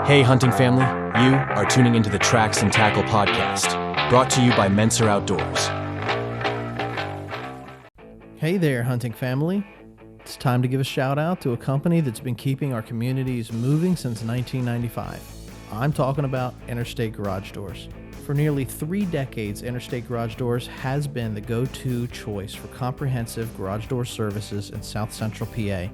Hey, hunting family, you are tuning into the Tracks and Tackle podcast, brought to you by Menser Outdoors. Hey there, hunting family. It's time to give a shout out to a company that's been keeping our communities moving since 1995. I'm talking about Interstate Garage Doors. For nearly 3 decades, Interstate Garage Doors has been the go-to choice for comprehensive garage door services in South Central PA,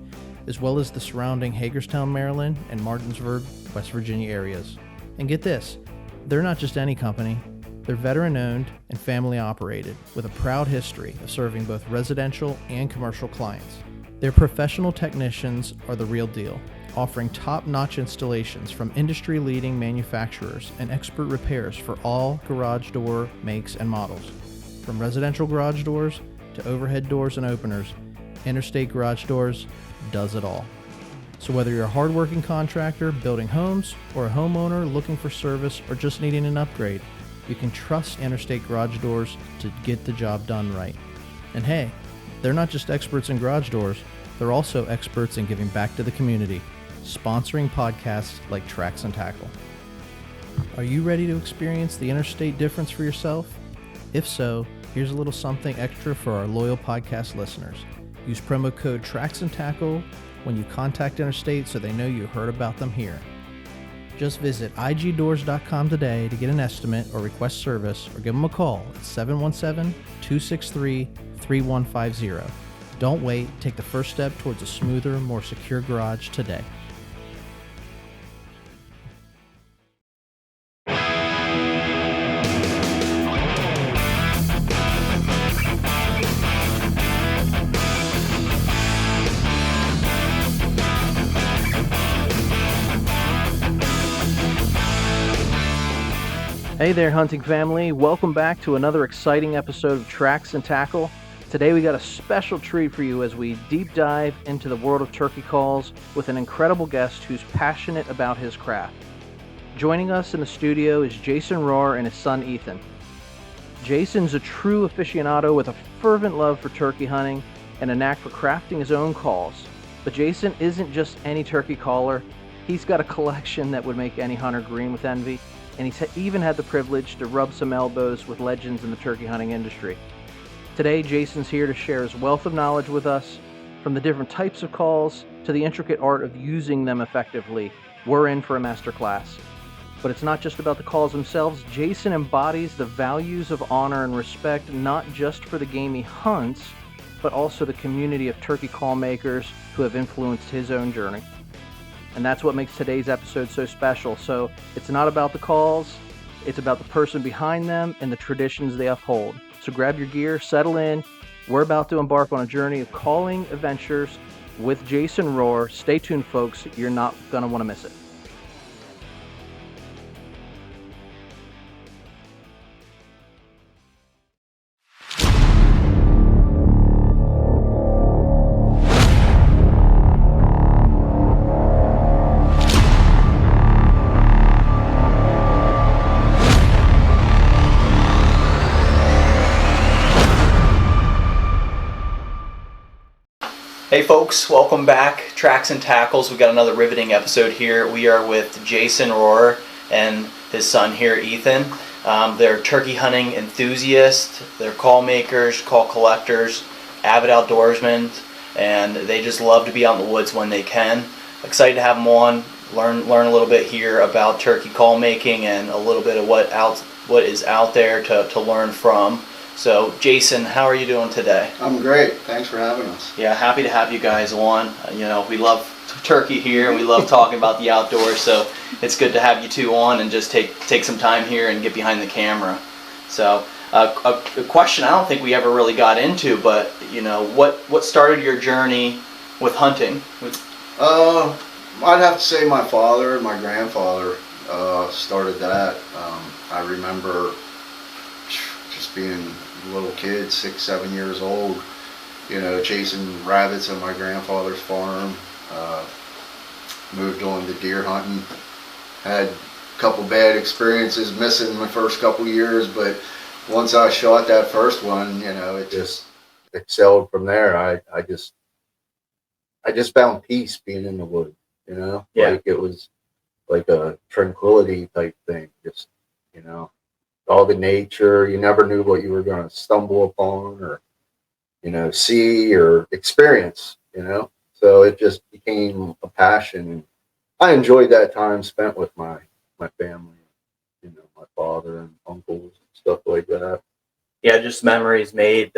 as well as the surrounding Hagerstown, Maryland, and Martinsburg, West Virginia areas. And get this, they're not just any company. They're veteran-owned and family-operated, with a proud history of serving both residential and commercial clients. Their professional technicians are the real deal, offering top-notch installations from industry-leading manufacturers and expert repairs for all garage door makes and models. From residential garage doors to overhead doors and openers, Interstate Garage Doors does it all. So whether you're a hardworking contractor building homes or a homeowner looking for service or just needing an upgrade, you can trust Interstate Garage Doors to get the job done right. And hey, they're not just experts in garage doors, they're also experts in giving back to the community, sponsoring podcasts like Tracks and Tackle. Are you ready to experience the Interstate difference for yourself? If so, here's a little something extra for our loyal podcast listeners. Use promo code Tracks and Tackle when you contact Interstate so they know you heard about them here. Just visit igdoors.com today to get an estimate or request service, or give them a call at 717-263-3150. Don't wait, take the first step towards a smoother, more secure garage today. Hey there, hunting family. Welcome back to another exciting episode of Tracks and Tackle. Today we got a special treat for you as we deep dive into the world of turkey calls with an incredible guest who's passionate about his craft. Joining us in the studio is Jason Rohrer and his son Ethan. Jason's a true aficionado with a fervent love for turkey hunting and a knack for crafting his own calls. But Jason isn't just any turkey caller. He's got a collection that would make any hunter green with envy. And he's even had the privilege to rub some elbows with legends in the turkey hunting industry. Today, Jason's here to share his wealth of knowledge with us, from the different types of calls to the intricate art of using them effectively. We're in for a masterclass. But it's not just about the calls themselves. Jason embodies the values of honor and respect, not just for the game he hunts, but also the community of turkey call makers who have influenced his own journey. And that's what makes today's episode so special. So it's not about the calls, it's about the person behind them and the traditions they uphold. So grab your gear, settle in. We're about to embark on a journey of calling adventures with Jason Rohrer. Stay tuned, folks. You're not going to want to miss it. Hey folks, welcome back. Tracks and Tackles. We've got another riveting episode here. We are with Jason Rohrer and his son here, Ethan. They're turkey hunting enthusiasts, they're call makers, call collectors, avid outdoorsmen, and they just love to be out in the woods when they can. Excited to have them on, learn a little bit here about turkey call making and a little bit of what is out there to learn from. So, Jason, how are you doing today? I'm great. Thanks for having us. Yeah, happy to have you guys on. We love turkey here, and we love talking about the outdoors, so it's good to have you two on and just take some time here and get behind the camera. So, a question I don't think we ever really got into, but, what started your journey with hunting? I'd have to say my father and my grandfather started that. I remember just being a little kid, 6, 7 years old, chasing rabbits on my grandfather's farm. Moved on to deer hunting. Had a couple bad experiences missing my first couple years, but once I shot that first one, it just excelled from there. I just found peace being in the woods, Yeah. Like it was like a tranquility type thing. Just, all the nature. You never knew what you were going to stumble upon or, see or experience, So it just became a passion. And I enjoyed that time spent with my family, my father and uncles and stuff like that. Yeah, just memories made.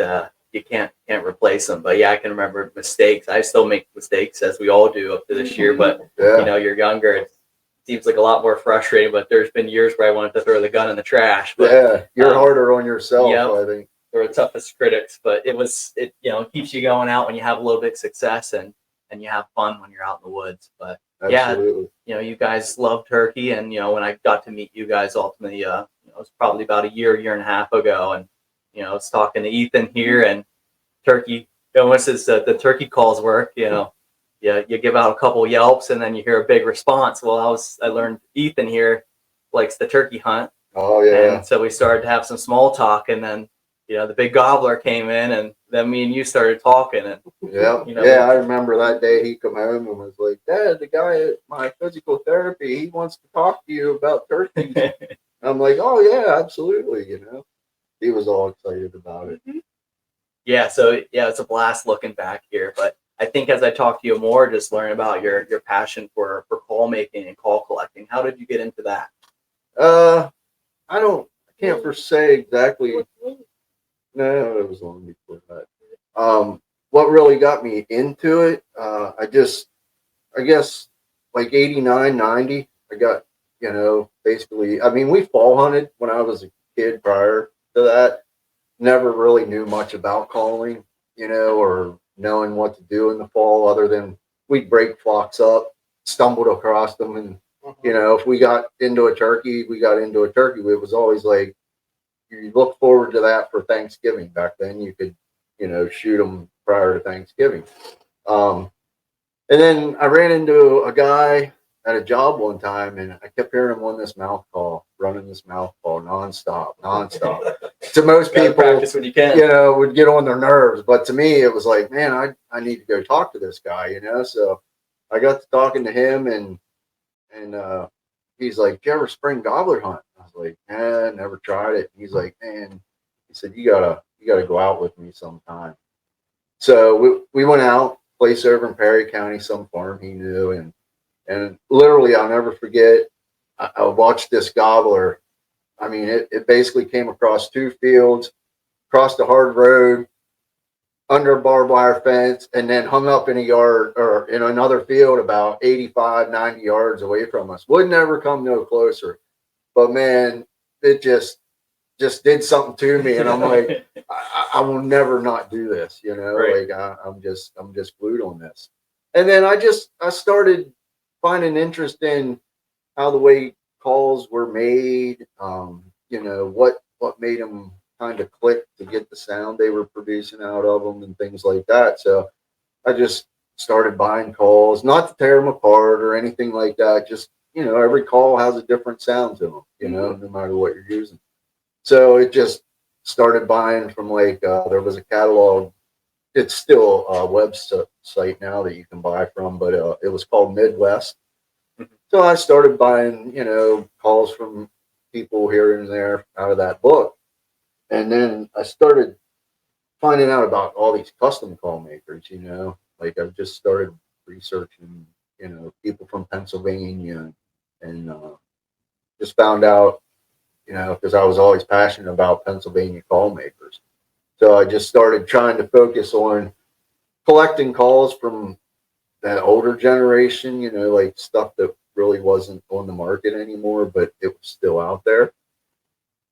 You can't replace them. But yeah, I can remember mistakes. I still make mistakes, as we all do up to this year. But Yeah. You're younger. It seems like a lot more frustrating. But there's been years where I wanted to throw the gun in the trash. But, Yeah, you're harder on yourself, I think. We're the toughest critics. But it keeps you going out when you have a little bit of success and you have fun when you're out in the woods. But Absolutely. yeah, you guys love turkey, and when I got to meet you guys ultimately, it was probably about a year and a half ago, and I was talking to Ethan here, and turkey. Once the turkey calls work, you give out a couple yelps, and then you hear a big response. Well, I learned Ethan here likes the turkey hunt. Oh yeah. And so we started to have some small talk, and then the big gobbler came in, and then me and you started talking, and yeah, I remember that day he come home and was like, "Dad, the guy at my physical therapy, he wants to talk to you about turkeys." I'm like, "Oh yeah, absolutely," He was all excited about it. Yeah, so it's a blast looking back here. But I think as I talk to you more, just learn about your passion for call making and call collecting. How did you get into that? I can't per se exactly. No, it was long before that. What really got me into it, I guess like 89, 90, I got, basically, I mean, we fall hunted when I was a kid prior to that. Never really knew much about calling, or knowing what to do in the fall other than we'd break flocks up, stumbled across them. And, if we got into a turkey, we got into a turkey. It was always like, you look forward to that for Thanksgiving. Back then you could, shoot them prior to Thanksgiving. And then I ran into a guy at a job one time, and I kept hearing him on this mouth call, running this mouth call nonstop. To most people, practice when you can. Would get on their nerves. But to me, it was like, man, I need to go talk to this guy, So I got to talking to him, and he's like, "Did you ever spring gobbler hunt?" I was like, never tried it. He's like, "Man," he said, you gotta go out with me sometime." So we went out, place over in Perry County, some farm he knew, and literally I'll never forget. I watched this gobbler. I mean, it basically came across two fields, crossed a hard road, under a barbed wire fence, and then hung up in a yard or in another field about 85, 90 yards away from us. Would never come no closer. But man, it just did something to me, and I'm like, I will never not do this, Right. Like I'm just glued on this. And then I started finding interest in how the way calls were made, what made them kind of click to get the sound they were producing out of them and things like that. So I just started buying calls, not to tear them apart or anything like that. Just, every call has a different sound to them, no matter what you're using. So it just started buying from there was a catalog. It's still a website now that you can buy from, but it was called Midwest. So I started buying, calls from people here and there out of that book. And then I started finding out about all these custom call makers, like I've just started researching, people from Pennsylvania, and just found out, because I was always passionate about Pennsylvania call makers. So I just started trying to focus on collecting calls from that older generation, like stuff that really wasn't on the market anymore, but it was still out there.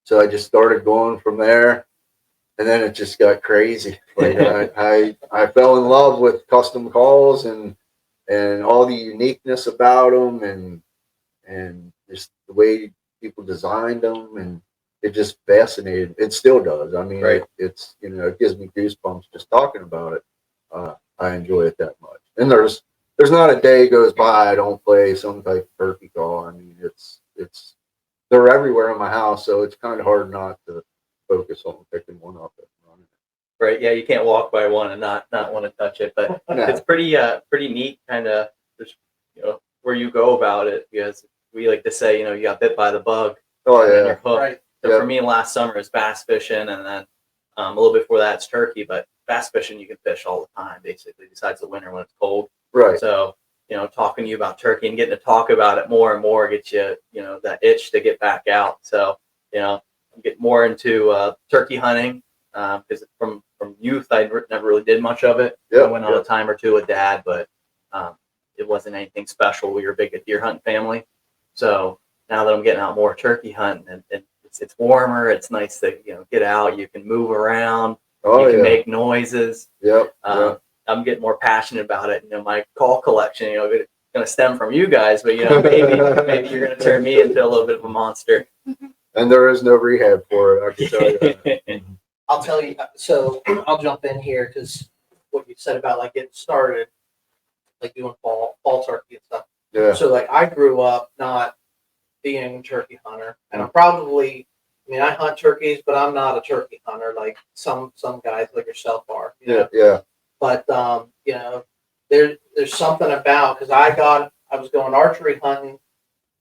So I just started going from there, and then it just got crazy. Like I fell in love with custom calls and all the uniqueness about them, and just the way people designed them, and it just fascinated. It still does. I mean, Right. It's it gives me goosebumps just talking about it. I enjoy it that much, and there's not a day goes by I don't play some type of turkey call. I mean, it's they're everywhere in my house, so it's kind of hard not to focus on picking one up and running it. Right. Yeah, you can't walk by one and not want to touch it. But No. it's pretty neat, kind of just where you go about it, because we like to say, you got bit by the bug. Oh and then yeah. you're hooked. Right. So for me, last summer is bass fishing, and then a little before that it's turkey. But bass fishing you can fish all the time, basically, besides the winter when it's cold. Right. So talking to you about turkey and getting to talk about it more and more gets you, that itch to get back out. So get more into turkey hunting because from youth I never really did much of it. I went on a time or two with Dad, but it wasn't anything special. We were a big deer hunting family, so now that I'm getting out more turkey hunting and it's warmer, it's nice to get out. You can move around. You can make noises. Yep. I'm getting more passionate about it. My call collection, going to stem from you guys, but maybe you're going to turn me into a little bit of a monster. And there is no rehab for it, I can tell you that. I'll tell you. So I'll jump in here because what you said about like getting started, like doing fall turkey and stuff. Yeah. So like I grew up not being a turkey hunter, and I'm probably, I hunt turkeys, but I'm not a turkey hunter like some guys like yourself are. Yeah. But there's something about because I was going archery hunting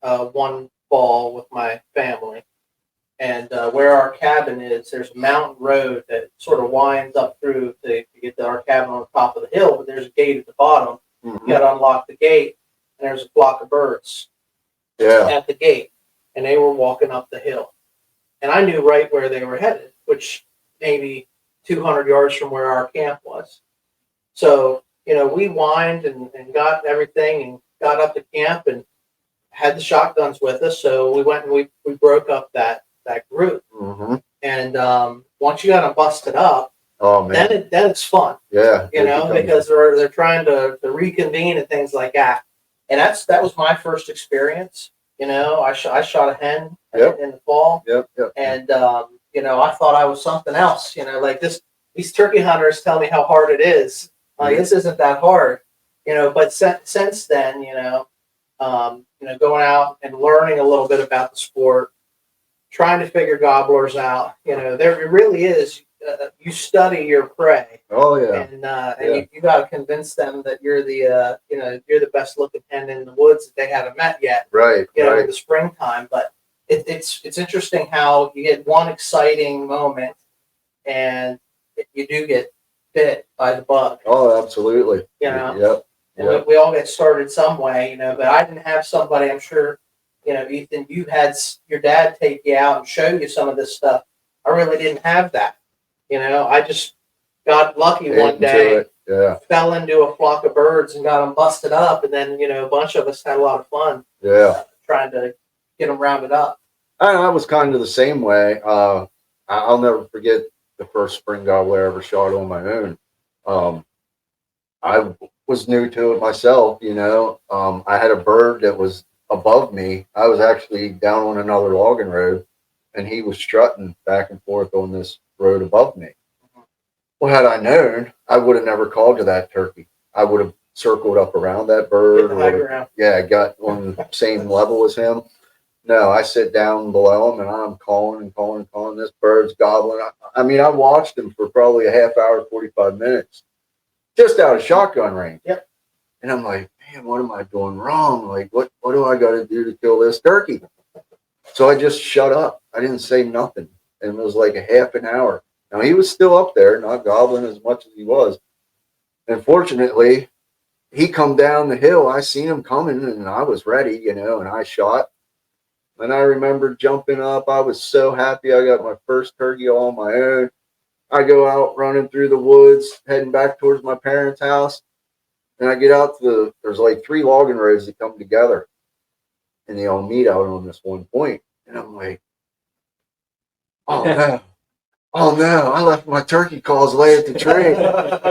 one fall with my family, and where our cabin is, there's a mountain road that sort of winds up through to get to our cabin on the top of the hill, but there's a gate at the bottom. Mm-hmm. You got to unlock the gate, and there's a flock of birds at the gate, and they were walking up the hill, and I knew right where they were headed, which maybe 200 yards from where our camp was. So we whined and got everything and got up to camp and had the shotguns with us. So we went and we broke up that group. Mm-hmm. And once you got them busted up, oh man, then it's fun. Yeah, because they're trying to reconvene and things like that. And that was my first experience. I shot a hen in the fall. Yep. And I thought I was something else. Like these turkey hunters tell me how hard it is. This isn't that hard. But since then, going out and learning a little bit about the sport, trying to figure gobblers out. There really is. You study your prey. Oh yeah. And you got to convince them that you're the best looking hen in the woods that they haven't met yet. Right. In the springtime, but it's interesting how you get one exciting moment, and you do get bit by the bug. Oh, absolutely. Yep. And we all get started some way, but I didn't have somebody, I'm sure, Ethan, you had your dad take you out and show you some of this stuff. I really didn't have that. I just got lucky one day, fell into a flock of birds and got them busted up. And then, a bunch of us had a lot of fun trying to get them rounded up. I was kind of the same way. I'll never forget the first spring gobbler I ever shot on my own. I was new to it myself, I had a bird that was above me. I was actually down on another logging road, and he was strutting back and forth on this road above me. Well, had I known, I would have never called to that turkey. I would have circled up around that bird. Got on the same level as him. No, I sit down below him and I'm calling and calling and calling. This bird's gobbling. I watched him for probably a half hour, 45 minutes, just out of shotgun range. Yep. And I'm like, man, what am I doing wrong? Like, what do I got to do to kill this turkey? So I just shut up. I didn't say nothing. And it was like a half an hour. Now, he was still up there, not gobbling as much as he was. And fortunately, he come down the hill. I seen him coming, and I was ready, and I shot. And I remember jumping up. I was so happy I got my first turkey all on my own. I go out running through the woods, heading back towards my parents' house. And I get out there's like 3 logging roads that come together. And they all meet out on this one point. And I'm like, oh no, I left my turkey calls lay at the tree.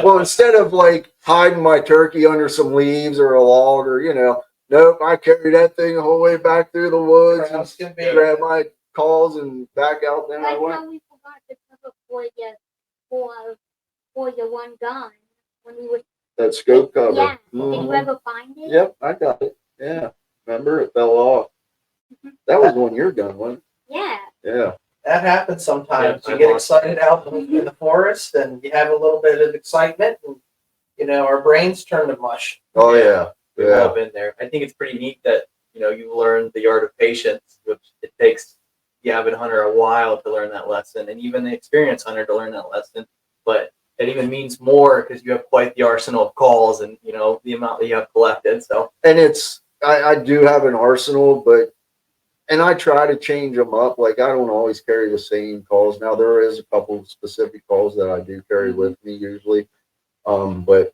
Well, instead of like hiding my turkey under some leaves or a log or, nope, I carried that thing the whole way back through the woods and grabbed my calls and back out. Then I went. How we forgot to cover for your one gun when we were. That scope cover. Yeah. Mm-hmm. Did you ever find it? Yep, I got it. Yeah. Remember, it fell off. That was on your gun, wasn't it? Yeah. Yeah. That happens sometimes. You get excited out in the forest, and you have a little bit of excitement, and our brains turn to mush. Oh yeah. We've all been there. I think it's pretty neat that you learn the art of patience, which it takes the avid hunter a while to learn that lesson, and even the experienced hunter to learn that lesson. But it even means more because you have quite the arsenal of calls and the amount that you have collected. So, and I do have an arsenal, and I try to change them up. Like, I don't always carry the same calls. Now, there is a couple of specific calls that I do carry with me usually. But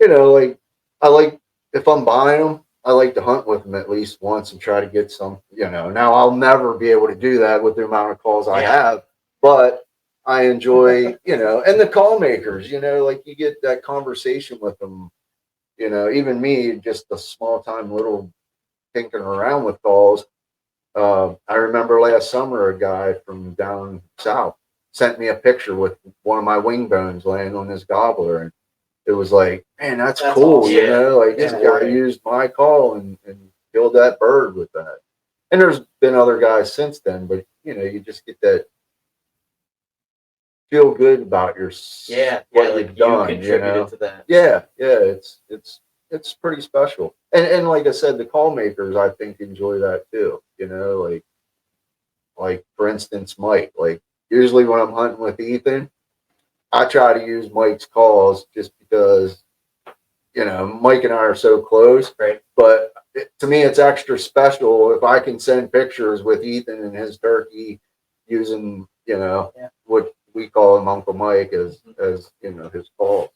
like, I like, if I'm buying them, I like to hunt with them at least once and try to get some, now I'll never be able to do that with the amount of calls I have, but I enjoy, and the call makers, like, you get that conversation with them, even me, just a small time little tinkering around with calls. I remember last summer, a guy from down south sent me a picture with one of my wing bones laying on his gobbler, and it was like, man, that's cool, awesome. Like, this guy used my call and killed that bird with that. And there's been other guys since then, but you just get that feel good about your what like you've done, you contributed to that. Yeah, it's pretty special. And like I said, the call makers, I think, enjoy that too. Like for instance, Mike. Like, usually when I'm hunting with Ethan, I try to use Mike's calls just because, Mike and I are so close. Right. But to me, it's extra special if I can send pictures with Ethan and his turkey using, what we call him Uncle Mike as his calls.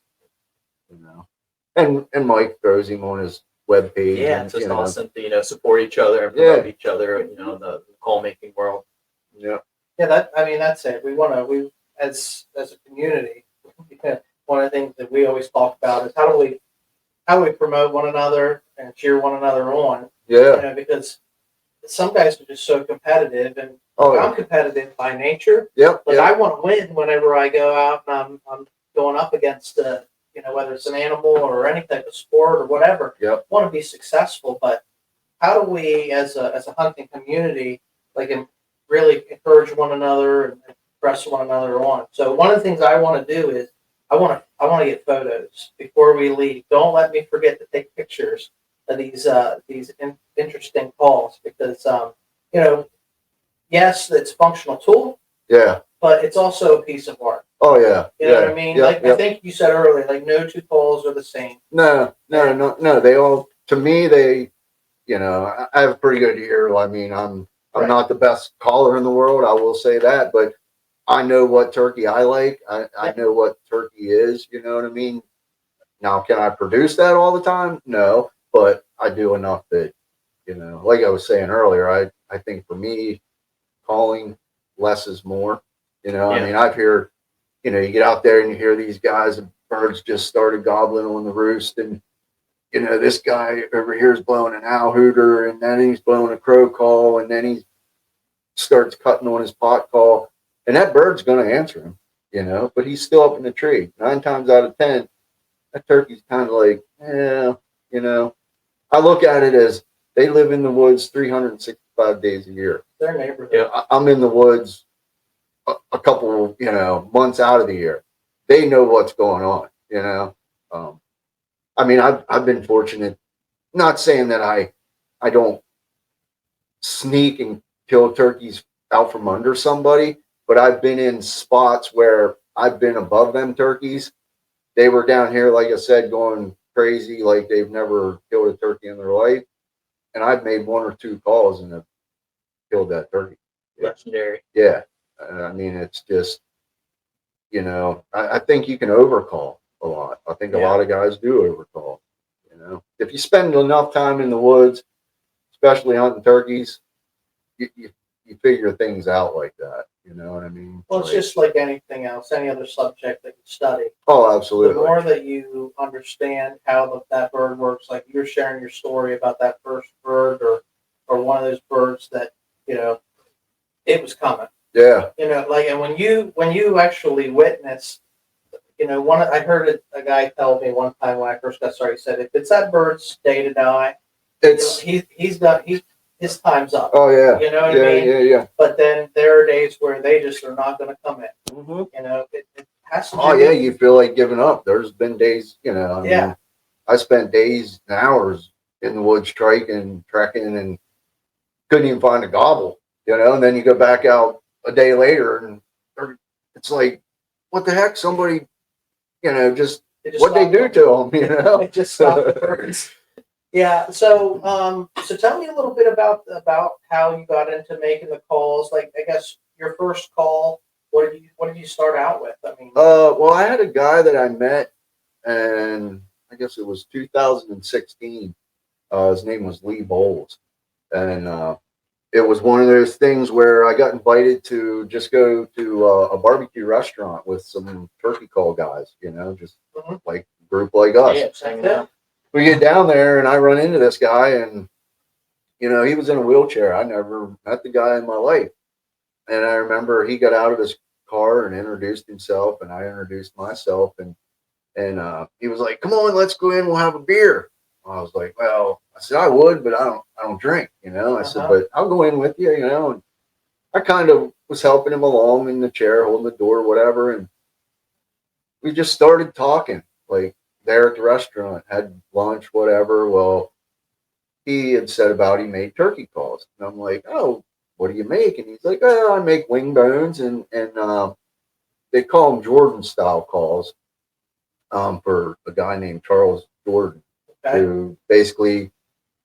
And Mike throws him on his webpage. Yeah, it's just awesome to support each other and promote each other. The call making world. Yeah. Yeah, that's it. We as a community, one of the things that we always talk about is how do we promote one another and cheer one another on. Yeah. Because some guys are just so competitive, and I'm competitive by nature. Yep. But I want to win whenever I go out and I'm going up against whether it's an animal or any type of sport or whatever. Yep. I want to be successful, but how do we, as a hunting community, really encourage one another and press one another on? So one of the things I want to do is I want to get photos before we leave. Don't let me forget to take pictures of these interesting calls, because yes, it's a functional tool. Yeah. But it's also a piece of art. Oh yeah. You know what I mean? I think you said earlier, no two calls are the same. No. They all, to me, I have a pretty good ear. I mean, I'm not the best caller in the world, I will say that, but I know what turkey I like. I know what turkey is, you know what I mean? Now, can I produce that all the time? No, but I do enough that, like I was saying earlier, I think for me, calling less is more. I mean, I've heard, you get out there and you hear these guys and birds just started gobbling on the roost, and this guy over here is blowing an owl hooter, and then he's blowing a crow call, and then he starts cutting on his pot call, and that bird's going to answer him, but he's still up in the tree. 9 times out of 10, that turkey's kind of like, I look at it as they live in the woods 365 days a year. Their neighborhood. Yeah, I'm in the woods a couple, months out of the year. They know what's going on, I mean, I've been fortunate, not saying that I don't sneak and kill turkeys out from under somebody, but I've been in spots where I've been above them turkeys. They were down here, like I said, going crazy, like they've never killed a turkey in their life. And I've made 1 or 2 calls and have killed that turkey. Legendary. Yeah. I mean, it's just, I think you can overcall a lot. I think a lot of guys do overcall. If you spend enough time in the woods, especially hunting turkeys, you figure things out like that. You know what I mean? Well, it's just like anything else, any other subject that you study. Oh, absolutely. The more that you understand how that bird works, like you're sharing your story about that first bird or one of those birds that, it was coming. Yeah. And when you actually witness, I heard a guy tell me one time when I first got started, he said, if it's that bird's day to die, he's his time's up. Oh yeah. You know what I mean? Yeah. But then there are days where they just are not going to come in. Mm-hmm. It has to. Oh yeah, you feel like giving up. There's been days, I mean, I spent days and hours in the woods trekking, and couldn't even find a gobble, and then you go back out a day later and it's like, what the heck? Somebody, just what they do to them, It just stopped the birds. Yeah. So, so tell me a little bit about how you got into making the calls. Like, I guess your first call. What did you start out with? I mean, well, I had a guy that I met, and I guess it was 2016. His name was Lee Bowles, and it was one of those things where I got invited to just go to a barbecue restaurant with some turkey call guys, just like a group like us. yeah. We get down there and I run into this guy, and he was in a wheelchair. I never met the guy in my life. And I remember he got out of his car and introduced himself, and I introduced myself, and he was like, "Come on, let's go in, we'll have a beer." I was like, "Well," I said, "I would, but I don't drink, I said, "But I'll go in with you," and I kind of was helping him along in the chair, holding the door, whatever, and we just started talking, like there at the restaurant, had lunch, whatever. Well, he had said about he made turkey calls, and I'm like, "Oh, what do you make?" And he's like, "Oh, I make wing bones," and they call them Jordan style calls, for a guy named Charles Jordan, who basically,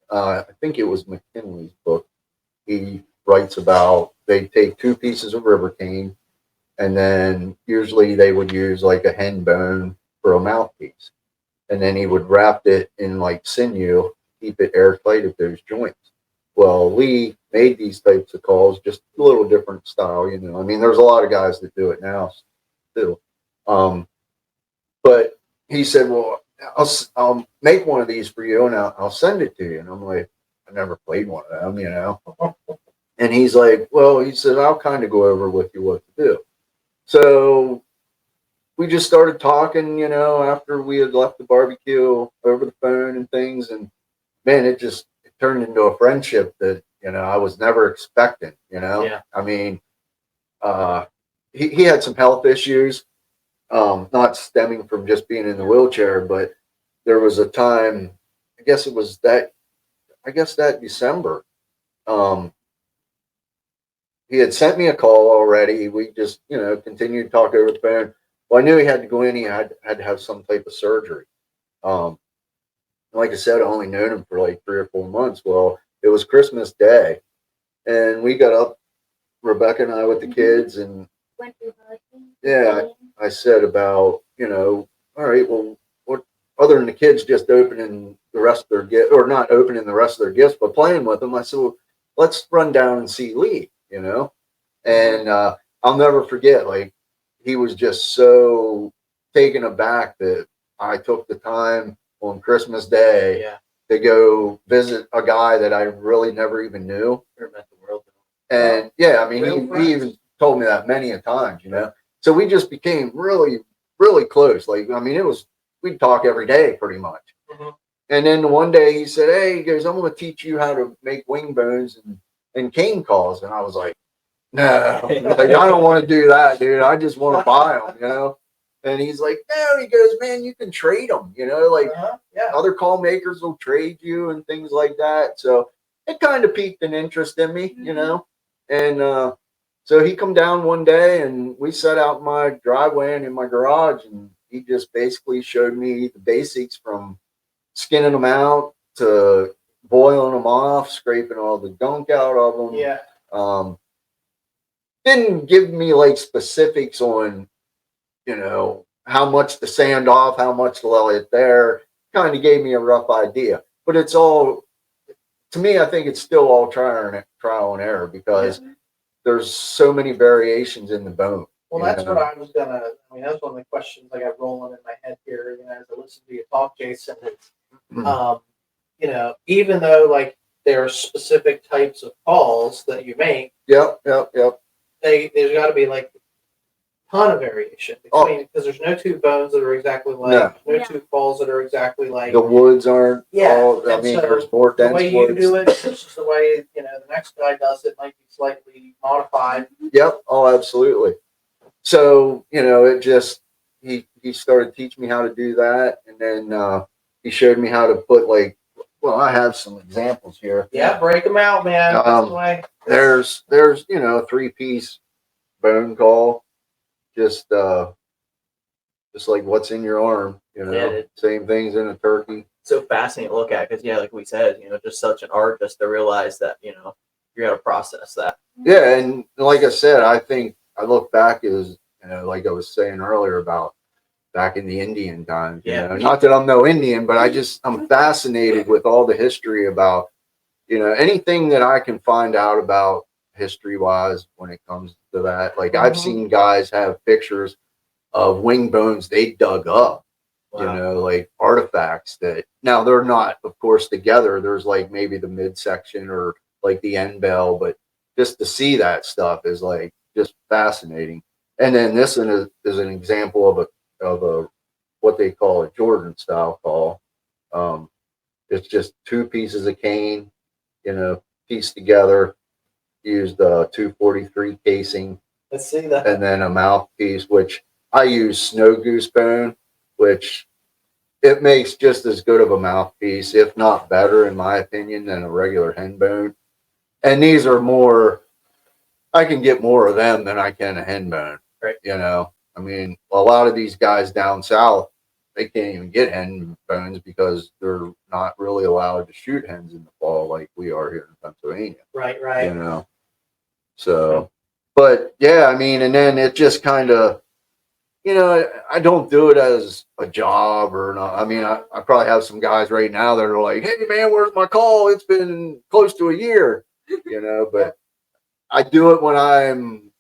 I think it was McKinley's book. He writes about they take two pieces of river cane, and then usually they would use like a hen bone for a mouthpiece, and then he would wrap it in like sinew, keep it airtight at those joints. Well, Lee made these types of calls, just a little different style, I mean, there's a lot of guys that do it now too. But he said, "Well, I'll make one of these for you, and I'll send it to you." And I'm like, "I never played one of them, And he's like, "Well," he said, "I'll kind of go over with you what to do." So we just started talking, after we had left the barbecue over the phone and things. And man, it turned into a friendship that, I was never expecting, Yeah. I mean, he had some health issues, not stemming from just being in the wheelchair, but there was a time, I guess that December, he had sent me a call already. We just, continued to talk over the phone. Well, I knew he had to go in. He had to have some type of surgery. Like I said, I only known him for like 3 or 4 months. Well, it was Christmas Day, and we got up, Rebecca and I, with the kids, and Went through hiking. yeah, I said about, all right, well, what other than the kids just opening the rest of their gift, or not opening the rest of their gifts, but playing with them, I said, well, let's run down and see Lee, and I'll never forget, like, he was just so taken aback that I took the time on Christmas Day to go visit a guy that I really never even knew. And yeah, I mean, he even told me that many a times, So we just became really, really close. Like, I mean, we'd talk every day pretty much. And then one day he said, "Hey," he goes, "I'm going to teach you how to make wing bones and cane calls." And I was like, "No, like, I don't want to do that, dude. I just want to buy them, And he's like, "No," he goes, "Man, you can trade them, like other call makers will trade you and things like that." So it kind of piqued an interest in me, And so he come down one day, and we set out in my driveway and in my garage, and he just basically showed me the basics from skinning them out to boiling them off, scraping all the gunk out of them. Yeah. Didn't give me like specifics on, how much to sand off, how much to let it there. Kind of gave me a rough idea, but it's all, to me, I think it's still all trial and error, because there's so many variations in the bone. Well, that's what I was gonna. I mean, that's one of the questions I got rolling in my head here. As I listen to you talk, Jason. It's, even though like there are specific types of calls that you make. Yep. There's got to be like a ton of variation between, because there's no two bones that are exactly like, no two calls that are exactly like. The woods aren't. Yeah. I mean, there's more dense woods. The way you do it versus the way the next guy does it might be slightly modified. Yep. Oh, absolutely. So it just he started teaching me how to do that, and then he showed me how to put like well, I have some examples here. Yeah, break them out, man. That's the way. There's 3-piece bone call, just like what's in your arm, Yeah, same things in a turkey. so fascinating to look at because like we said, just such an art just to realize that you're gonna process that. Yeah, and like I said, I think I look back as like I was saying earlier about back in the Indian times. Not that I'm no Indian, but I'm fascinated with all the history about anything that I can find out about history wise when it comes to that. Like I've seen guys have pictures of wing bones they dug up. Wow. Like artifacts that now they're not, of course, together. There's like maybe the midsection or like the end bell, but just to see that stuff is like just fascinating. And then this one is an example of a what they call a Jordan style call. It's just 2 pieces of cane, pieced together. Used 243 casing. Let's see that. And then a mouthpiece, which I use snow goose bone, which it makes just as good of a mouthpiece, if not better, in my opinion, than a regular hen bone. And these are more, I can get more of them than I can a hen bone. Right. I mean, a lot of these guys down south, they can't even get hen bones because they're not really allowed to shoot hens in the fall like we are here in Pennsylvania. Right. So, but yeah, I mean, and then it just kind of, I don't do it as a job or not. I mean, I probably have some guys right now that are like, hey man, where's my call? It's been close to a year, but I do it when I'm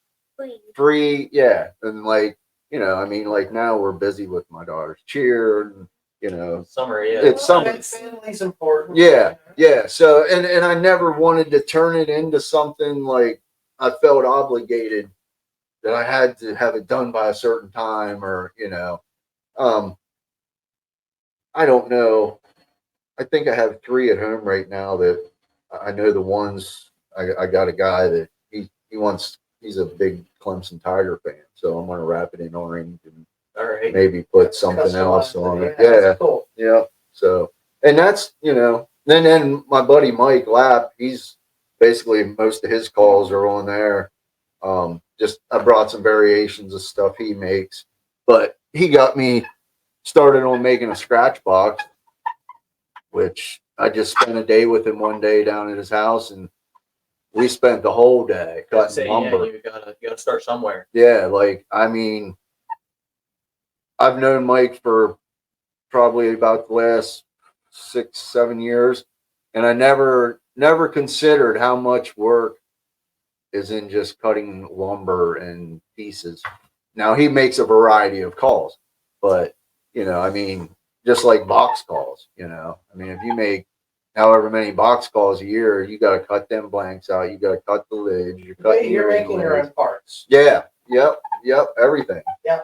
free. Yeah. And like, I mean, like now we're busy with my daughter's cheer and, Summer, yeah. It's summer. Family's important. Yeah. So, and I never wanted to turn it into something like I felt obligated that I had to have it done by a certain time or, I don't know. I think I have 3 at home right now that I know the ones I got a guy that he's a big Clemson Tiger fan. So I'm going to wrap it in orange and maybe put something else on it. Yeah. Cool. Yeah. So, and that's, then my buddy Mike Lapp, he's basically most of his calls are on there. Just I brought some variations of stuff he makes, but he got me started on making a scratch box, which I just spent a day with him one day down at his house, and we spent the whole day cutting lumber. Yeah, you gotta start somewhere. Yeah, like I mean, I've known Mike for probably about the last 6-7 years, and I never considered how much work is in just cutting lumber and pieces. Now he makes a variety of calls, but I mean, just like box calls, I mean, if you make however many box calls a year, you got to cut them blanks out. You got to cut the lids. You're making your own parts. Yeah. Yep. Everything. Yeah.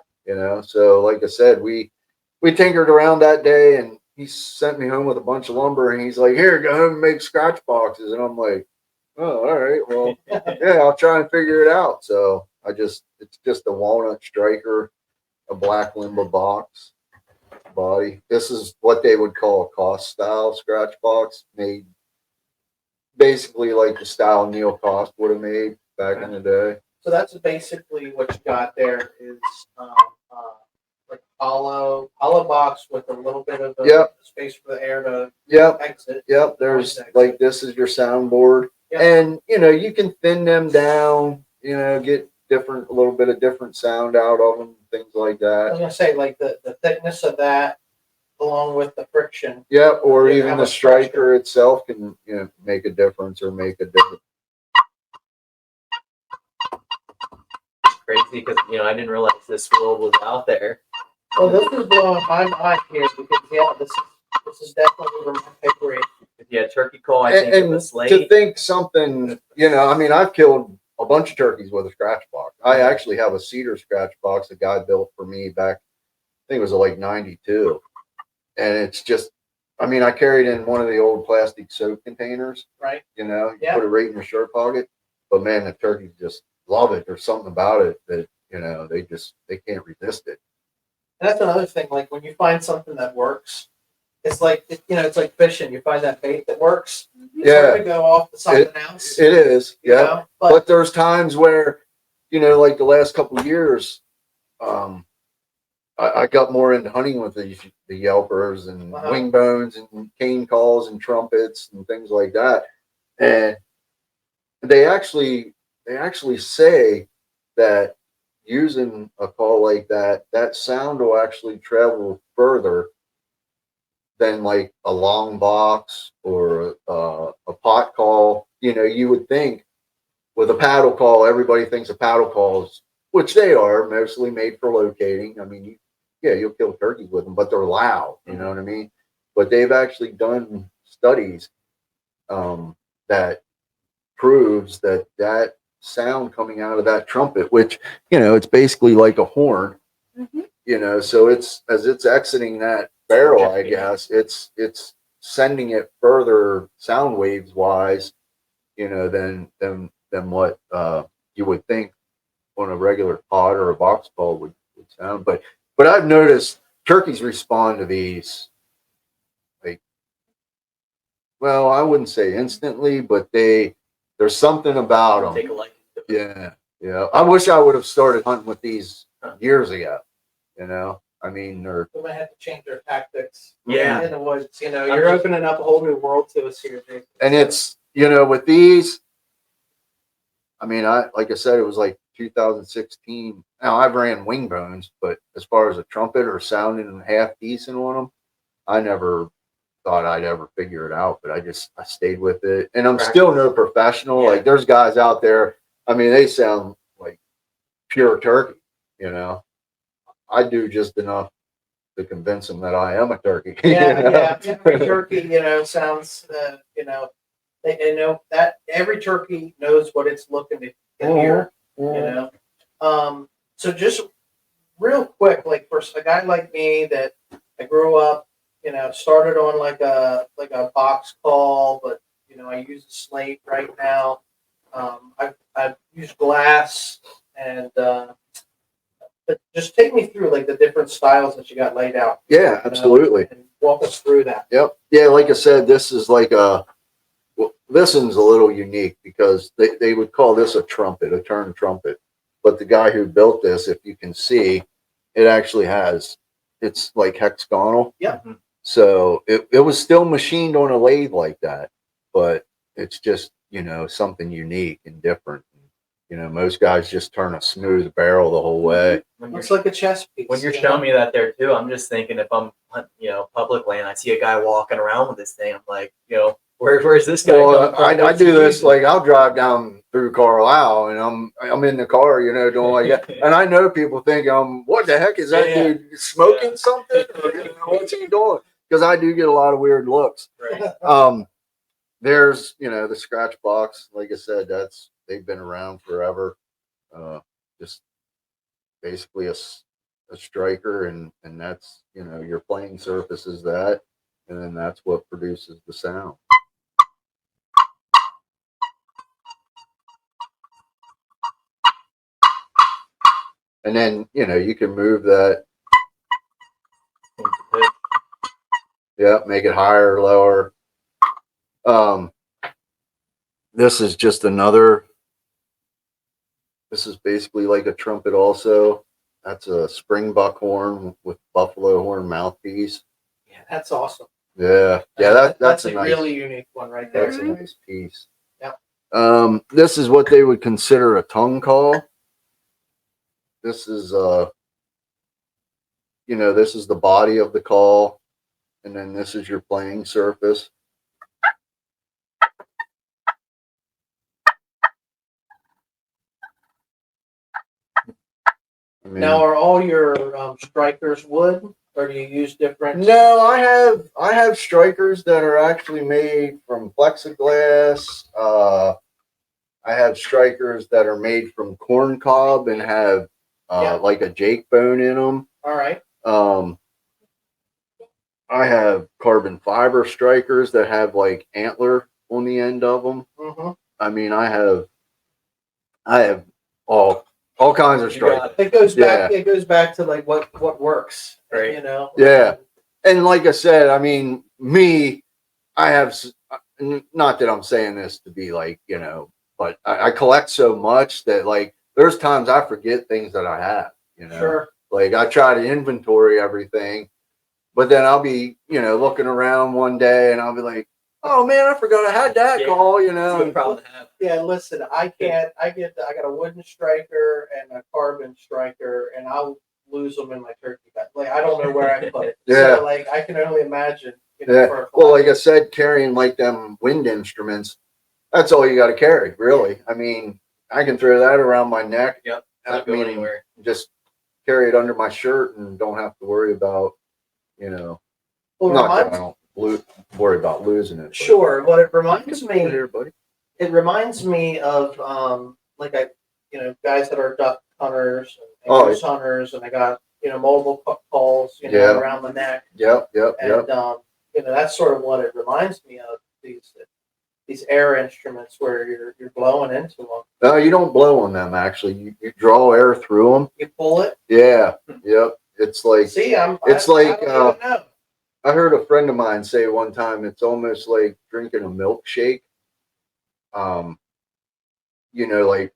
So like I said, we tinkered around that day, and he sent me home with a bunch of lumber, and he's like, "Here, go home and make scratch boxes." And I'm like, "Oh, all right. Well, yeah, I'll try and figure it out." So it's just a walnut striker, a black limbo box body. This is what they would call a Cost style scratch box, made basically like the style Neil Cost would have made back in the day. So that's basically what you got there is like hollow box with a little bit of space for the air to exit. Yep. There's like this is your soundboard, and you can thin them down. Get a little bit of different sound out of them, things like that. I was gonna say like the thickness of that, along with the friction. Yeah, or even the striker itself can make a difference or make a difference. Crazy because I didn't realize this world was out there. Well, this is blowing my mind here because this is definitely where my pick rate. Yeah, turkey call. I think and to think something, I mean, I've killed a bunch of turkeys with a scratch box. I actually have a cedar scratch box a guy built for me back, I think it was like 92. And it's just, I mean, I carried in one of the old plastic soap containers. Right. You put it right in your shirt pocket. But man, the turkeys just love it. There's something about it that, they can't resist it. And that's another thing. Like when you find something that works, it's like it's like fishing. You find that bait that works. It's Yeah. hard to go off the something else. It is, you yeah. know? But there's times where, like the last couple of years, I got more into hunting with the yelpers and wing bones and cane calls and trumpets and things like that. And they actually say that using a call like that, that sound will actually travel further than like a long box or a pot call. You would think with a paddle call, everybody thinks of paddle calls, which they are mostly made for locating. I mean, you'll kill turkeys with them, but they're loud. You know what I mean? But they've actually done studies that proves that sound coming out of that trumpet, which it's basically like a horn. So it's as it's exiting that barrel, I guess it's sending it further sound waves wise, than what you would think on a regular pod or a box call would sound. But I've noticed turkeys respond to these like, well, I wouldn't say instantly, but there's something about them. Take a liking to it. Yeah. I wish I would have started hunting with these years ago. I mean, We might have to change our tactics. Yeah. In the woods, you're opening up a whole new world to us here, Jason. and it's with these. I mean, like I said, it was like 2016. Now I've ran wing bones, but as far as a trumpet or sounding half decent on them, I never thought I'd ever figure it out. But I stayed with it, and I'm still no professional. Yeah. Like there's guys out there. I mean, they sound like pure turkey. I do just enough to convince them that I am a turkey. Yeah. Every turkey, sounds, they know that every turkey knows what it's looking to hear, So just real quick, like for a guy like me that I grew up, started on like a box call, but I use a slate right now. I've used glass and but just take me through like the different styles that you got laid out. Yeah, absolutely. And walk us through that. Yep. Yeah, like I said, this is like this one's a little unique because they would call this a trumpet, a turn trumpet. But the guy who built this, if you can see, it actually it's like hexagonal. Yeah. So it was still machined on a lathe like that, but it's just, something unique and different. Most guys just turn a smooth barrel the whole way. Looks like a chess piece. When you're showing me that there too, I'm just thinking if I'm public land, I see a guy walking around with this thing, I'm like, where's this guy? Well, I do this like I'll drive down through Carlisle and I'm in the car, doing like that, and I know people think what the heck is that dude smoking something? Or, what's he doing? Because I do get a lot of weird looks. Right. There's the scratch box, like I said, they've been around forever. Just basically a striker, and that's your playing surface is that, and then that's what produces the sound. And then you can move that. Yeah, make it higher or lower. This is just another. This is basically like a trumpet also. That's a springbuck horn with buffalo horn mouthpiece. Yeah, that's awesome. Yeah. That's a nice, really unique one right there. That's a nice piece. Yeah. This is what they would consider a tongue call. This is this is the body of the call, and then this is your playing surface. Now, are all your strikers wood, or do you use different? No, I have strikers that are actually made from plexiglass. I have strikers that are made from corn cob and have like a jake bone in them. All right. I have carbon fiber strikers that have like antler on the end of them. Mm-hmm. I mean, I have all kinds of strikers. It goes back. It goes back to like what works. Right. Yeah. And like I said, I mean, I have, not that I'm saying this to be like, but I collect so much that like, there's times I forget things that I have, Sure. like I try to inventory everything, but then I'll be, looking around one day and I'll be like, oh man, I forgot I had that call, It's a good problem to have. Yeah, listen, I got a wooden striker and a carbon striker, and I'll lose them in my turkey bag. Like, I don't know where I put it. Yeah. So, like, I can only imagine, Yeah. for a Well, like I client. said, carrying like them wind instruments, that's all you got to carry, really. I mean, I can throw that around my neck. Yep. I Not going mean, anywhere. just carry it under my shirt and don't have to worry about, Well, not that I don't worry about losing it. sure, but it But reminds come me. over here, buddy. It reminds me of like guys that are duck hunters and Oh, goose hunters, and they got multiple calls Yeah. around the neck, Yep. and that's sort of what it reminds me of, these air instruments where you're blowing into them. No, you don't blow on them. Actually, you draw air through them. You pull it. Yeah. Yep. It's like, See, I don't even know. I heard a friend of mine say one time, it's almost like drinking a milkshake. Like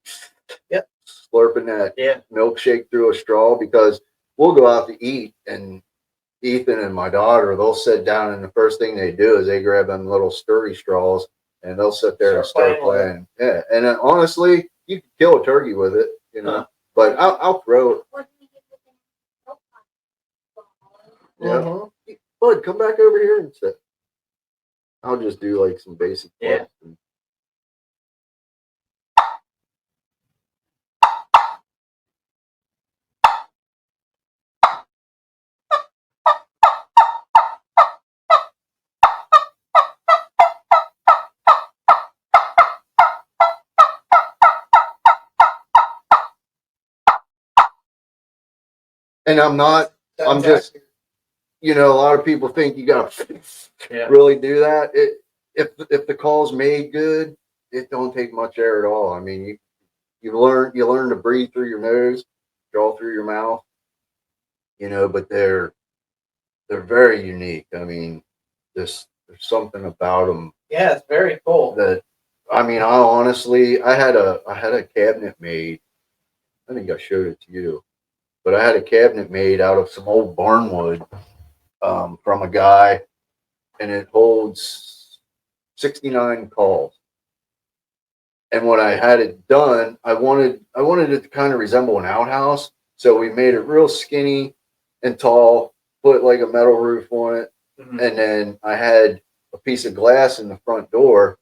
Yep. slurping that Yeah. milkshake through a straw, because we'll go out to eat and Ethan and my daughter, they'll sit down and the first thing they do is they grab them little sturdy straws and they'll sit there and start playing. Yeah. And honestly, you can kill a turkey with it, but I'll throw it. What do you get with the milk pot? Yeah. Mm-hmm. Bud, come back over here and sit. I'll just do like some basic Yeah. questions. And I'm just, a lot of people think you got to really do that. If the call's made good, it don't take much air at all. I mean, you learn to breathe through your nose, draw through your mouth, but they're very unique. I mean, there's something about them. Yeah, it's very cool. That, I mean, I had a cabinet made. I think I showed it to you, but I had a cabinet made out of some old barnwood from a guy, and it holds 69 calls. And when I had it done, I wanted it to kind of resemble an outhouse, so we made it real skinny and tall, put like a metal roof on it, Mm-hmm. and then I had a piece of glass in the front door,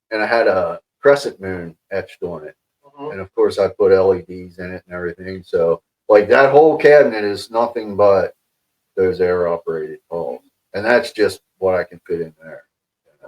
and I had a crescent moon etched on it. Mm-hmm. And of course, I put LEDs in it and everything. So, like, that whole cabinet is nothing but those air operated calls, and that's just what I can fit in there.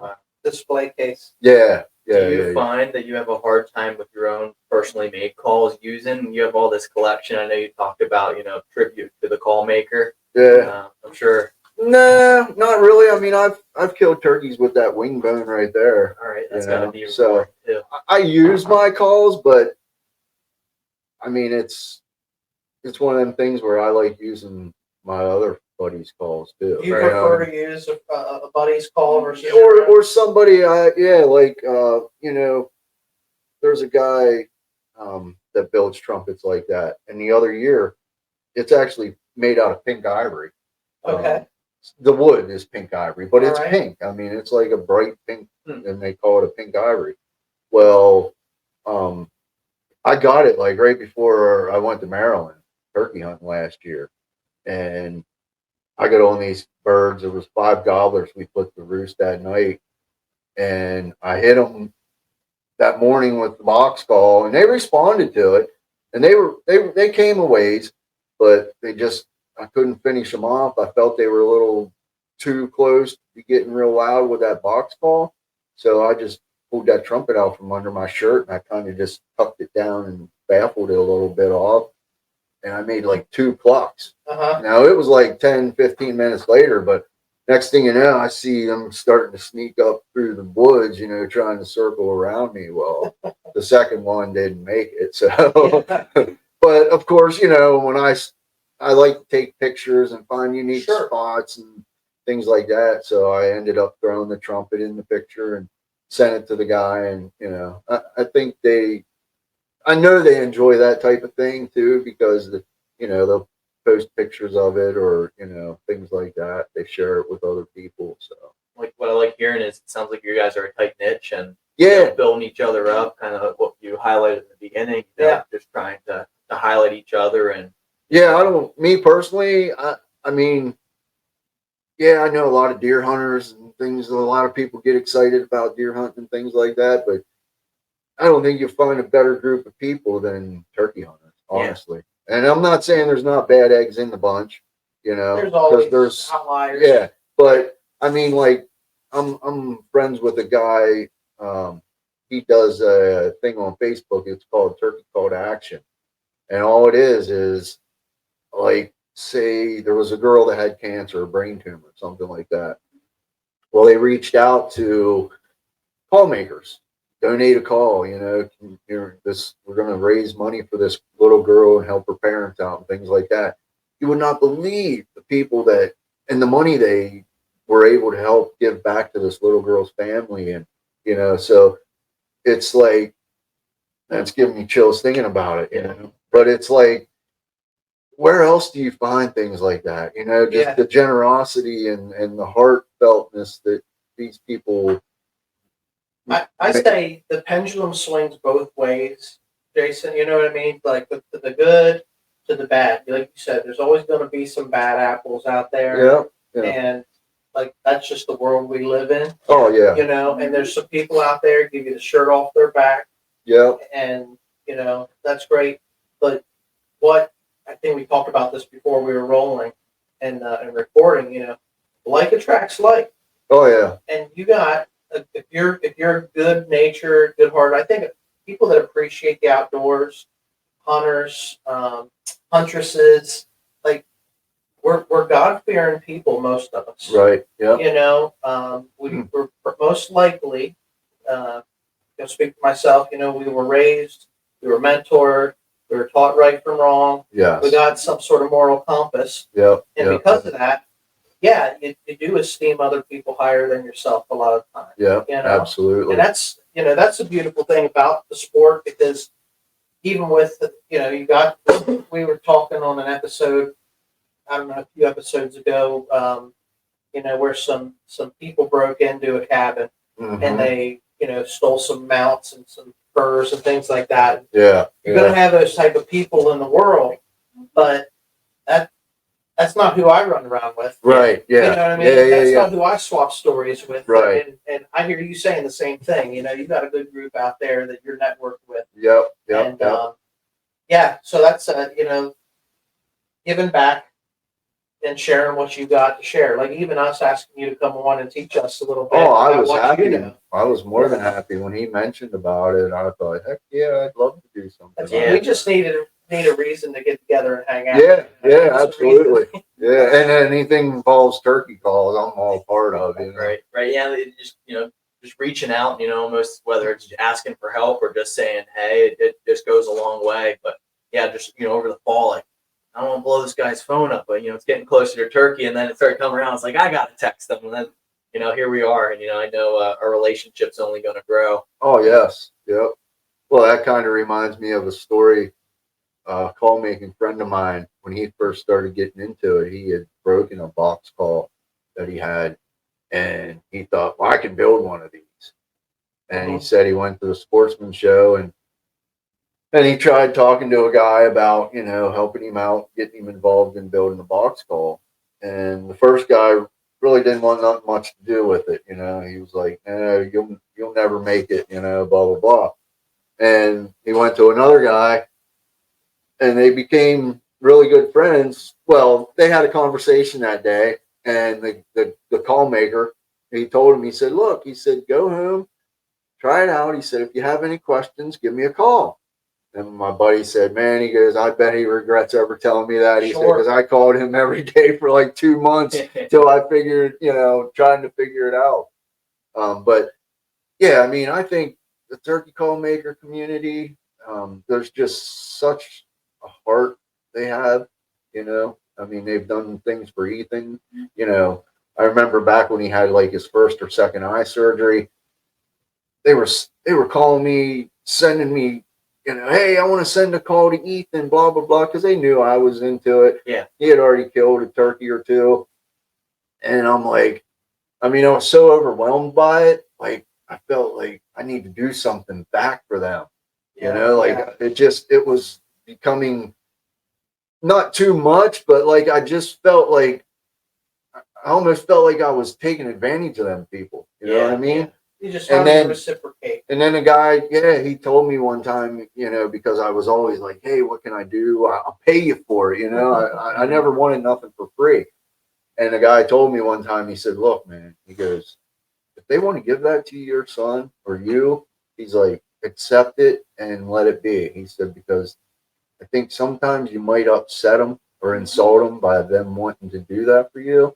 Wow. Display case. Yeah. Do you find that you have a hard time with your own personally made calls using? You have all this collection. I know you talked about, tribute to the call maker. Yeah. I'm sure. No, not really. I mean, I've killed turkeys with that wing bone right there. All right, that's gotta be so rewarding too. I use my calls, but I mean, it's one of them things where I like using my other buddies' calls too. Do you prefer to use a buddy's call versus or somebody? There's a guy that builds trumpets like that, and the other year, it's actually made out of pink ivory. Okay. The wood is pink ivory, but it's Alright. pink. I mean, it's like a bright pink, and they call it a pink ivory. Well, I got it like right before I went to Maryland turkey hunting last year, and I got on these birds. There was 5 gobblers we put to roost that night, and I hit them that morning with the box call, and they responded to it, and they came a ways, but I couldn't finish them off. I felt they were a little too close to be getting real loud with that box call, so I just pulled that trumpet out from under my shirt, and I kind of just tucked it down and baffled it a little bit off, and I made like 2 plucks. Now, it was like 10, 15 minutes later, but next thing you know, I see them starting to sneak up through the woods, trying to circle around me. Well, the second one didn't make it. So, but of course, when I like to take pictures and find unique Sure. spots and things like that. So I ended up throwing the trumpet in the picture and sent it to the guy. And, I think I know they enjoy that type of thing too, because, they'll post pictures of it or, things like that. They share it with other people. So, Like what I like hearing is it sounds like you guys are a tight niche and yeah. building each other up, kind of what you highlighted in the beginning. Just trying to highlight each other and. Yeah, me personally, I mean, yeah, I know a lot of deer hunters and things. A lot of people get excited about deer hunting and things like that, but I don't think you'll find a better group of people than turkey hunters, honestly. Yeah. And I'm not saying there's not bad eggs in the bunch, There's always there's outliers. Yeah, but I mean, like, I'm friends with a guy. He does a thing on Facebook. It's called Turkey Call to Action, and all it is like, say there was a girl that had cancer, a brain tumor, something like that. Well, they reached out to call makers, donate a call. We're going to raise money for this little girl and help her parents out and things like that. You would not believe the people and the money they were able to help give back to this little girl's family. And, so it's like, that's giving me chills thinking about it, but it's like, where else do you find things like that? Just the generosity and the heartfeltness that these people. I say the pendulum swings both ways, Jason. You know what I mean? Like the good to the bad. Like you said, there's always going to be some bad apples out there. Yeah. And like that's just the world we live in. Oh yeah. And there's some people out there give you the shirt off their back. Yeah. And that's great. But what I think we talked about this before we were rolling and recording. Like attracts like. Oh yeah. And you got if you're good natured, good heart. I think people that appreciate the outdoors, hunters, huntresses, like we're God fearing people, most of us. Right. Yeah. We're most likely. Speak for myself. We were raised, we were mentored, we were taught right from wrong. Yeah. We got some sort of moral compass. Yeah. And because of that, you do esteem other people higher than yourself a lot of times. Yeah. Absolutely. And that's a beautiful thing about the sport, because even with we were talking on an episode, I don't know, a few episodes ago, where some people broke into a cabin and they stole some mounts and some furs and things like that. Yeah. You're going to have those type of people in the world, but that's not who I run around with. Right. Yeah. You know what I mean? Yeah. That's not who I swap stories with. Right. And I hear you saying the same thing. You got a good group out there that you're networked with. Yep. And so that's giving back and sharing what you got to share. Like even us asking you to come on and teach us a little bit. Oh, I was what happy. You know. I was more than happy when he mentioned about it. I thought, heck yeah, I'd love to do something. We just need a reason to get together and hang out. Yeah, absolutely. Yeah, and anything involves turkey calls, I'm all part of. Right. Yeah, just reaching out. Almost whether it's asking for help or just saying, hey, it just goes a long way. But yeah, just over the fall, like, I don't want to blow this guy's phone up, but it's getting closer to turkey, and then it started coming around. It's like I gotta text them, and then here we are, and I know our relationship's only going to grow. Oh yes, yep. Well, that kind of reminds me of a story. Call making friend of mine, when he first started getting into it, he had broken a box call that he had, and he thought, well, I can build one of these. And he said he went to the sportsman show and he tried talking to a guy about, helping him out, getting him involved in building the box call. And the first guy really didn't want nothing much to do with it. He was like, you'll never make it, blah, blah, blah. And he went to another guy and they became really good friends. Well, they had a conversation that day, and the call maker, he told him, he said, look, he said, go home, try it out. He said, if you have any questions, give me a call. And my buddy said, man, he goes, I bet he regrets ever telling me that. He said, because I called him every day for like 2 months till I figured, trying to figure it out. But yeah, I mean, I think the turkey call maker community, there's just such a heart they have. you know. I mean, they've done things for Ethan, you know. I remember back when he had like his first or second eye surgery, they were calling me, sending me, you know, hey, I want to send a call to Ethan, blah blah blah, because they knew I was into it. Yeah. He had already killed a turkey or two, and I'm like, I mean, I was so overwhelmed by it, like I felt like I need to do something back for them. You know, like it was becoming not too much, but like I just felt like I almost felt like I was taking advantage of them people. You know what I mean? Yeah. You just And wanted then- to reciprocate. And then the guy, yeah, he told me one time, you know, because I was always like, hey, what can I do? I'll pay you for it. You know, I never wanted nothing for free. And the guy told me one time, he said, look, man, he goes, if they want to give that to your son or you, he's like, accept it and let it be. He said, because I think sometimes you might upset them or insult them by them wanting to do that for you.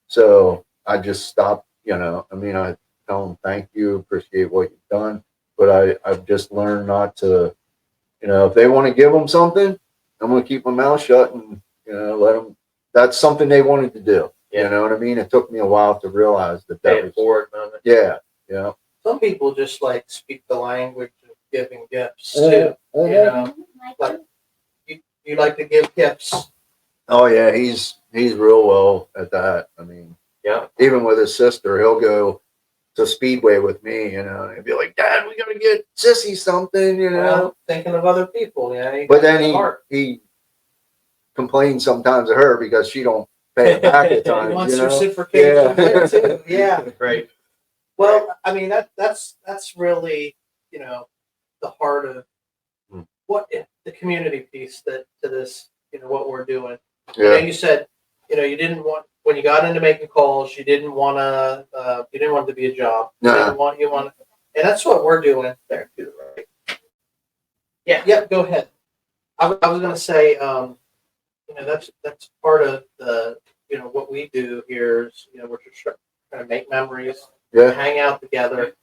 So I just stopped, you know, I mean, I tell them thank you, appreciate what you've done. But I've just learned not to, you know, if they want to give them something, I'm going to keep my mouth shut and, you know, let them, that's something they wanted to do. Yeah. You know what I mean? It took me a while to realize that Pay that it was, forward moment. yeah, yeah. Some people just like speak the language of giving gifts too. You know, like you like to give gifts. Oh yeah, he's real well at that. I mean, Yeah. even with his sister, he'll go to Speedway with me, you know, and he'll be like, Dad, we gotta get Sissy something, you know. Well, thinking of other people, you know. You But got then that heart. he complains sometimes of her because she don't pay it back at He times, wants you know. reciprocation there too. Yeah. Right. Well, I mean that's really, you know, the heart of what the community piece that to this, you know, what we're doing. I know Yeah, you said, you know, you didn't want when you got into making calls, you didn't want it to be a job. You Nah. didn't want and that's what we're doing there too, right? Yeah. Yep. Go ahead. I was going to say, you know, that's part of the, you know, what we do here is, you know, we're just trying to make memories, yeah. hang out together,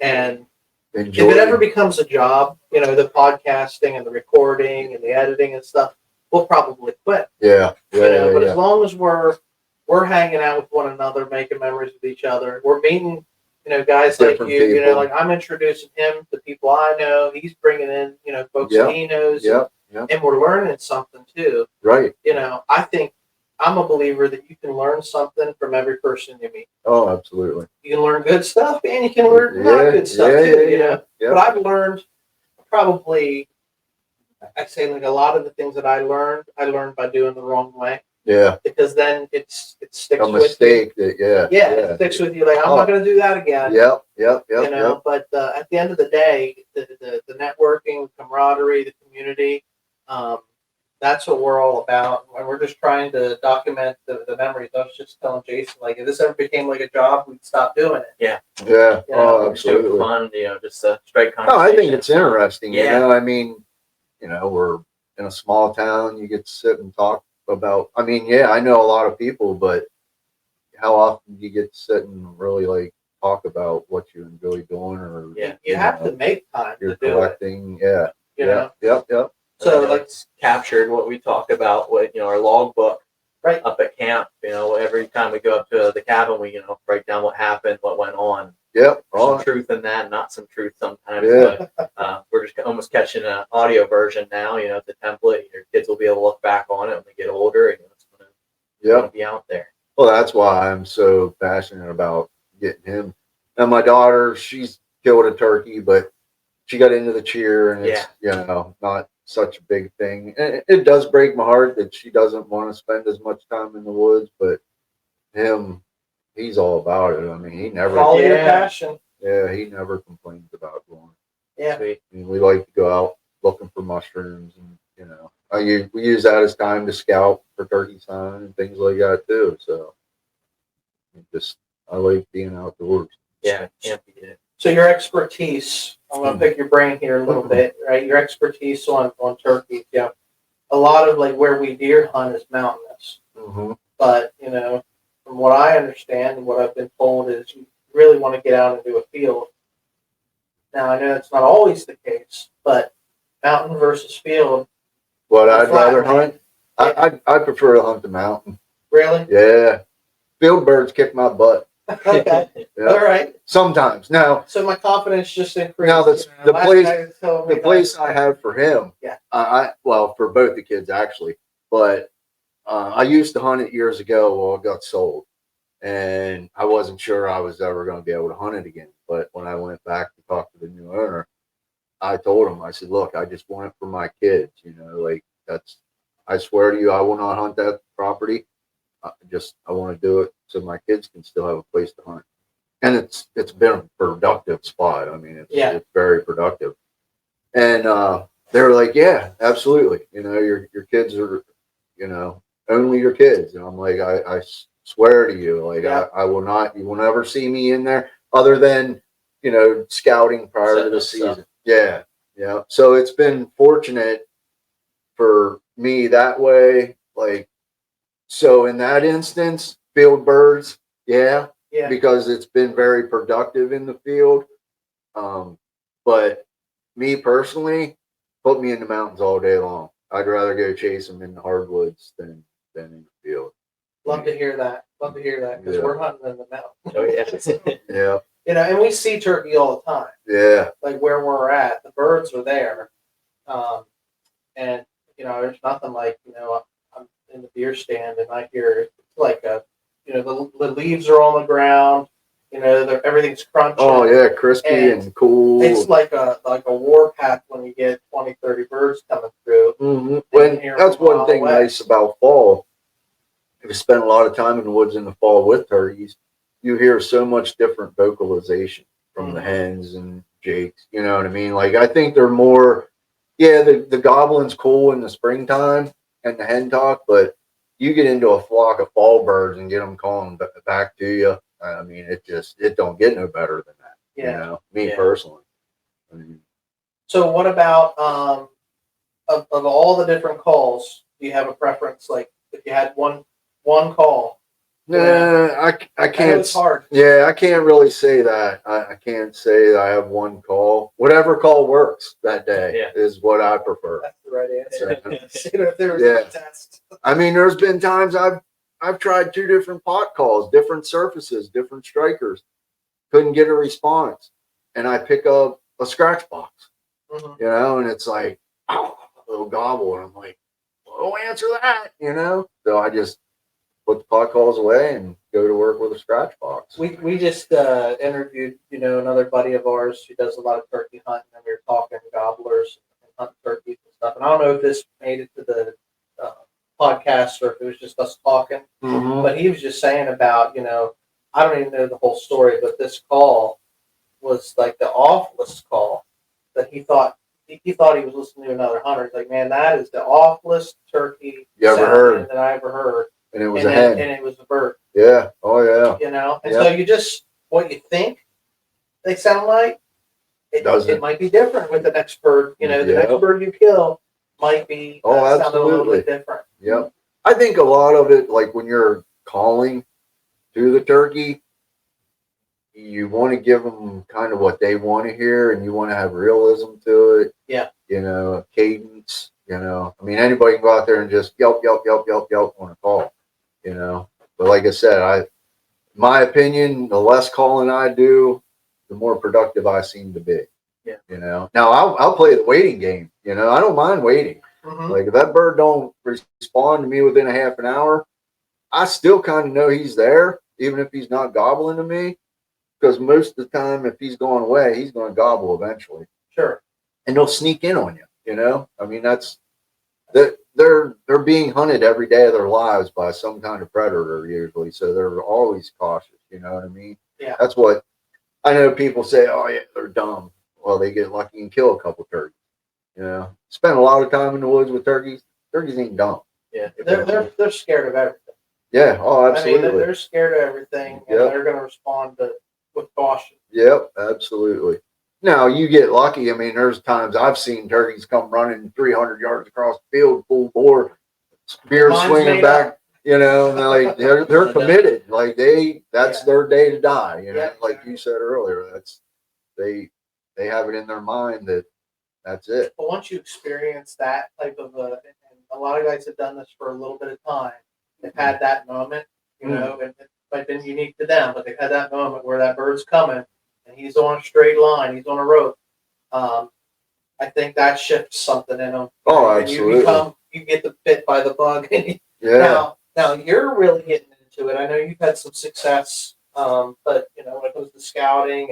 and Enjoy. if it ever becomes a job, you know, the podcasting and the recording and the editing and stuff, we'll probably quit. Yeah, yeah, You know, yeah, but yeah. as long as we're hanging out with one another, making memories with each other, we're meeting, you know, guys like Different you. You know, people. like I'm introducing him to people I know. He's bringing in, you know, folks Yeah, that he knows, Yeah, yeah. and we're learning something too. Right. You know, I think I'm a believer that you can learn something from every person you meet. Oh, absolutely. You can learn good stuff, and you can learn not good stuff yeah, too. yeah, You know, yeah. but I've learned probably, I say like a lot of the things that I learned by doing the wrong way, Yeah. because then it sticks A with mistake that, yeah. you. Yeah, it sticks with you. Like I'm not going to do that again. Yep, yep, You yep, know, yep. but at the end of the day, the networking, camaraderie, the community, that's what we're all about. And we're just trying to document the memories. I was just telling Jason, like, if this ever became like a job, we'd stop doing it. Yeah. Yeah. You know, Oh, Just have absolutely. fun, you know, just a straight No, conversation. I think it's interesting. Yeah. You know, I mean, you know, we're in a small town. You get to sit and talk about. I mean, yeah, I know a lot of people, but how often do you get to sit and really like talk about what you enjoy doing, or Yeah. You have to make time you're to do it. collecting? Yeah, You yeah, know, yep, yep. so like like captured what we talk about, what, you know, our logbook right. up at camp. You know, every time we go up to the cabin, we, you know, write down what happened, what went on. Yep. There's some Oh, truth in that, not some truth sometimes. Yeah. But we're just almost catching an audio version now. You know, the template. Your kids will be able to look back on it when they get older, and it's going yep. to be out there. Well, that's why I'm so passionate about getting him. And my daughter, she's killed a turkey, but she got into the cheer, and it's, you know, not such a big thing. And it does break my heart that she doesn't want to spend as much time in the woods, but him, he's all about it. I mean, he never, Follow your Yeah. passion. yeah, he never complains about going. Yeah. Sweet. I mean, we like to go out looking for mushrooms, and you know, we use that as time to scout for turkey sign and things like that too. So, I like being outdoors. Yeah, can't beat it. So your expertise, I'm going to pick your brain here a little bit, right? Your expertise on turkeys, yeah. A lot of like where we deer hunt is mountainous, Mm-hmm. but you know, from what I understand and what I've been told is you really want to get out into a field. Now I know that's not always the case, but mountain versus field. What The I'd rather flatland. hunt, I prefer to hunt the mountain. Really? Yeah. Field birds kick my butt. Okay. Yeah. All right. Sometimes. Now, So my confidence just increased. now the Last place guy was telling me the place I have for him. Yeah. Well, for both the kids actually, but I used to hunt it years ago. Well, it got sold, and I wasn't sure I was ever going to be able to hunt it again. But when I went back to talk to the new owner, I told him, I said, look, I just want it for my kids. You know, like I swear to you, I will not hunt that property. I want to do it so my kids can still have a place to hunt. And it's been a productive spot. I mean, it's very productive. And they were like, yeah, absolutely. You know, your kids are, you know, only your kids. And I'm like, I swear to you, like I will not, you will never see me in there other than, you know, scouting prior to the season. Yeah. Yeah. So it's been fortunate for me that way. Like, so in that instance, field birds, yeah, because it's been very productive in the field. But me personally, put me in the mountains all day long. I'd rather go chase them in the hardwoods than in the field. Love to hear that. Love to hear that because we're hunting in the mountains. Oh yeah. Yeah. You know, and we see turkey all the time. Yeah. Like where we're at, the birds are there, and you know, there's nothing like, you know, I'm in the deer stand and I hear it's like a, you know, the leaves are on the ground. You know, everything's crunching. Oh yeah, crispy and cool. It's like a war path when you get 20, 30 birds coming through. Mm-hmm. When that's one thing nice about fall. If you spend a lot of time in the woods in the fall with turkeys, you hear so much different vocalization from the hens and jakes. You know what I mean? Like I think they're more, yeah, the goblin's cool in the springtime and the hen talk, but you get into a flock of fall birds and get them calling back to you. I mean, it don't get no better than that. Yeah. You know, me personally. I mean, so what about of all the different calls, do you have a preference? Like if you had one call? Nah, I can't. It's hard. Yeah, I can't really say that. I can't say that I have one call. Whatever call works that day is what I prefer. That's the right answer. You know, if there was a test. I mean, there's been times I've tried 2 different pot calls, different surfaces, different strikers, couldn't get a response, and I pick up a scratch box, you know, and it's like, oh, a little gobble, and I'm like, well, don't answer that, you know. So I just put the pot calls away and go to work with a scratch box. We just interviewed, you know, another buddy of ours who does a lot of turkey hunting, and we were talking gobblers and hunting turkeys and stuff. And I don't know if this made it to the podcast or if it was just us talking, but he was just saying about, you know, I don't even know the whole story, but this call was like the awfulest call that he thought he was listening to another hunter. He's like, man, that is the awfulest turkey heard that I ever heard. And it was a hen. And it was a bird. Yeah. Oh, yeah. You know? And so you just, what you think they sound like, it might be different with the next bird. You know, the next bird you kill might be sound a little bit different. Yep. I think a lot of it, like when you're calling to the turkey, you want to give them kind of what they want to hear, and you want to have realism to it. Yeah. You know, cadence. You know, I mean, anybody can go out there and just yelp, yelp, yelp, yelp, yelp on a call. You know, but like I said, my opinion, the less calling I do, the more productive I seem to be. Yeah. You know, now I'll play the waiting game. You know, I don't mind waiting. Like if that bird don't respond to me within a half an hour, I still kind of know he's there, even if he's not gobbling to me, because most of the time, if he's going away, he's going to gobble eventually. Sure. And they'll sneak in on you. You know, I mean, they're being hunted every day of their lives by some kind of predator usually, so they're always cautious. You know what I mean? Yeah. That's what I know. People say, "Oh yeah, they're dumb." Well, they get lucky and kill a couple turkeys. You know, spend a lot of time in the woods with turkeys. Turkeys ain't dumb. Yeah, they're scared of everything. Yeah. Oh, absolutely. I mean, they're scared of everything, and they're going to respond with caution. Yep, absolutely. Now, you get lucky. I mean, there's times I've seen turkeys come running 300 yards across the field, full bore, spear swinging back, you know, and they're committed. Like that's their day to die, you know, like you said earlier. They have it in their mind that that's it. But once you experience that type of and a lot of guys have done this for a little bit of time. They've had that moment, you know, and it might have been unique to them, but they've had that moment where that bird's coming and he's on a straight line, he's on a rope. I think that shifts something in them. Oh, And absolutely. you get the bit by the bug. Yeah. Now you're really getting into it. I know you've had some success, but you know when it comes to scouting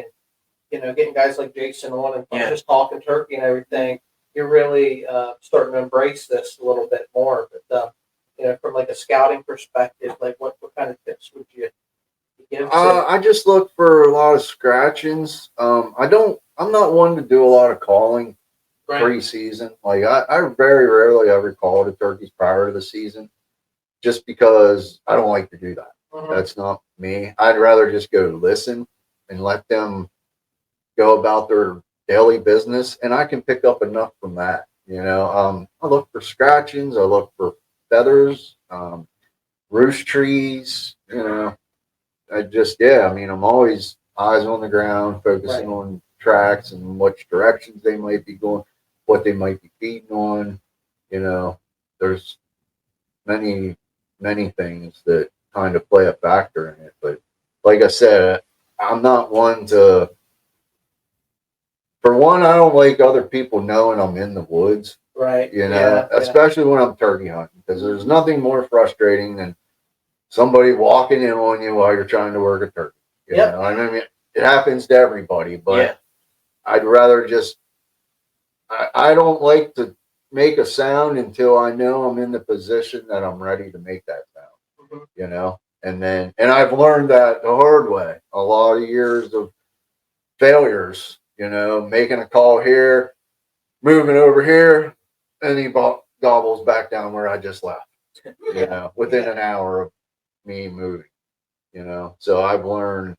and getting guys like Jason on and just talking turkey and everything, you're really starting to embrace this a little bit more. But from like a scouting perspective, like what kind of tips would you give? I just look for a lot of scratchings. I'm not one to do a lot of calling pre-season. Like I very rarely ever call the turkeys prior to the season, just because I don't like to do that. That's not me. I'd rather just go listen and let them go about their daily business, and I can pick up enough from that. I look for scratchings. I look for feathers, roost trees. I mean, I'm always eyes on the ground, focusing on tracks and which directions they might be going, what they might be feeding on. There's many things that kind of play a factor in it. But like I said, I'm not one to. For one, I don't like other people knowing I'm in the woods. Right. Especially when I'm turkey hunting, because there's nothing more frustrating than somebody walking in on you while you're trying to work a turkey. You know, I mean, it happens to everybody, but I'd rather just. I don't like to make a sound until I know I'm in the position that I'm ready to make that sound. And I've learned that the hard way. A lot of years of failures. Making a call here, moving over here, and he gobbles back down where I just left. Within an hour of me moving. So I've learned.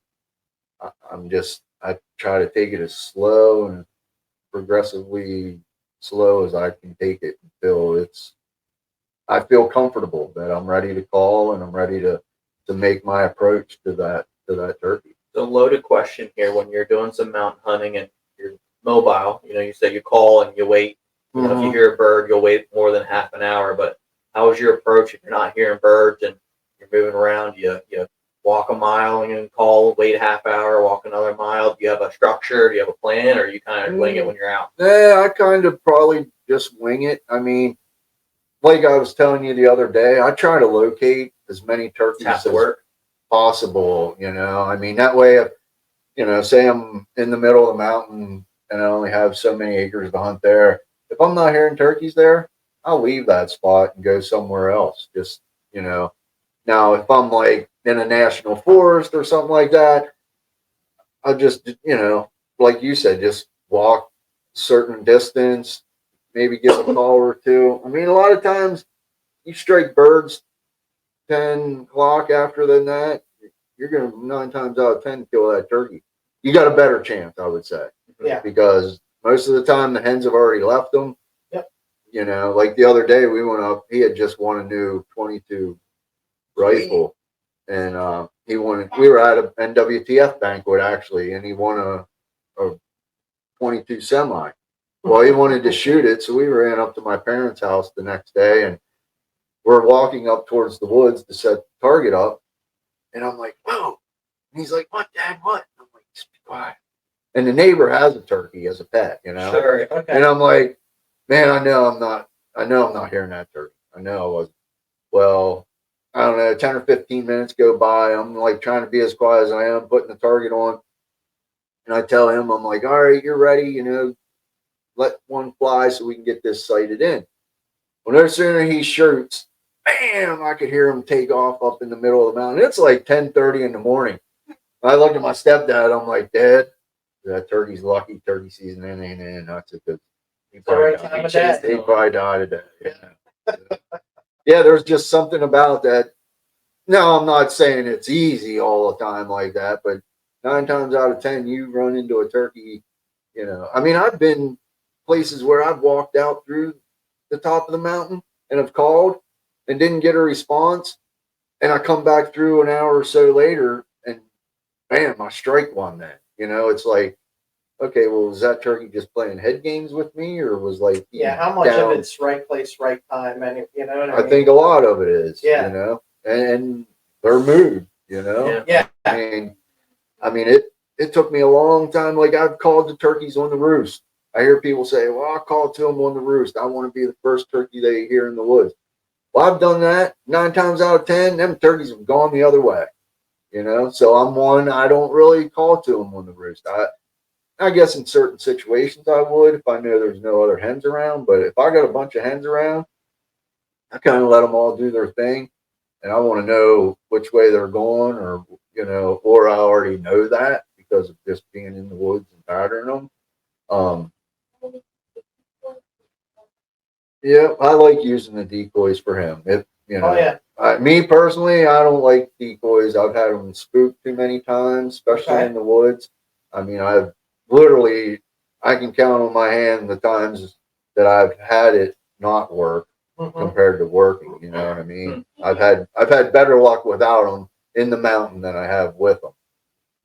I try to take it as slow and progressively slow as I can take it until I feel comfortable that I'm ready to call and I'm ready to make my approach to that turkey. So loaded question here. When you're doing some mountain hunting and you're mobile, you say you call and you wait. If you hear a bird, you'll wait more than half an hour. But how is your approach if you're not hearing birds and you're moving around? You walk a mile and then call, wait a half hour, walk another mile. Do you have a structure? Do you have a plan, or you kind of wing it when you're out? Yeah, I kind of probably just wing it. I mean, like I was telling you the other day, I try to locate as many turkeys as possible. I mean, that way, if, say I'm in the middle of the mountain and I only have so many acres to hunt there, if I'm not hearing turkeys there, I'll leave that spot and go somewhere else. Just, now if I'm like in a national forest or something like that, I'll just, like you said, just walk a certain distance, maybe give a call or two. I mean, a lot of times you strike birds 10 o'clock after than that, you're going to 9 times out of 10 kill that turkey. You got a better chance, I would say. Yeah. Because most of the time the hens have already left them. Yep. Like the other day we went up, he had just won a new 22 rifle. And we were at a NWTF banquet actually, and he won a 22 semi. Well, he wanted to shoot it, so we ran up to my parents' house the next day, and we're walking up towards the woods to set the target up. And I'm like, whoa. And he's like, what, Dad, what? I'm like, just be quiet. And the neighbor has a turkey as a pet, Sure. Okay. And I'm like, man, I know I'm not hearing that turkey. I know I wasn't. Well, I don't know, 10 or 15 minutes go by. I'm like trying to be as quiet as I am, putting the target on. And I tell him, I'm like, all right, you're ready, let one fly so we can get this sighted in. Well, no sooner he shoots, bam, I could hear him take off up in the middle of the mountain. It's like 10:30 in the morning. I looked at my stepdad. I'm like, Dad, that turkey's lucky. Turkey season ain't in. That's it. He probably died today. Yeah. Yeah, there's just something about that. No, I'm not saying it's easy all the time like that, but 9 times out of 10, you run into a turkey. I mean, I've been places where I've walked out through the top of the mountain and have called and didn't get a response. And I come back through an hour or so later and bam, I strike one then. It's like, okay, well, was that turkey just playing head games with me, or was like, Yeah, how much down? of it's right place, right time, and you know what I I mean? think a lot of it is, Yeah. you know, and their mood, you know. Yeah. I mean, it took me a long time. Like, I've called the turkeys on the roost. I hear people say, "Well, I called to them on the roost. I want to be the first turkey they hear in the woods." Well, I've done that 9 times out of 10. Them turkeys have gone the other way, you know. So I'm one. I don't really call to them on the roost. I guess in certain situations I would if I know there's no other hens around. But if I got a bunch of hens around, I kind of let them all do their thing, and I want to know which way they're going, or you know, or I already know that because of just being in the woods and patterning them. Um, yeah, I like using the decoys for him. If you know, Oh yeah. me personally, I don't like decoys. I've had them spooked too many times, especially Okay. in the woods. I mean, I've literally, I can count on my hand the times that I've had it not work compared to working. You know what I mean? I've had better luck without them in the mountain than I have with them.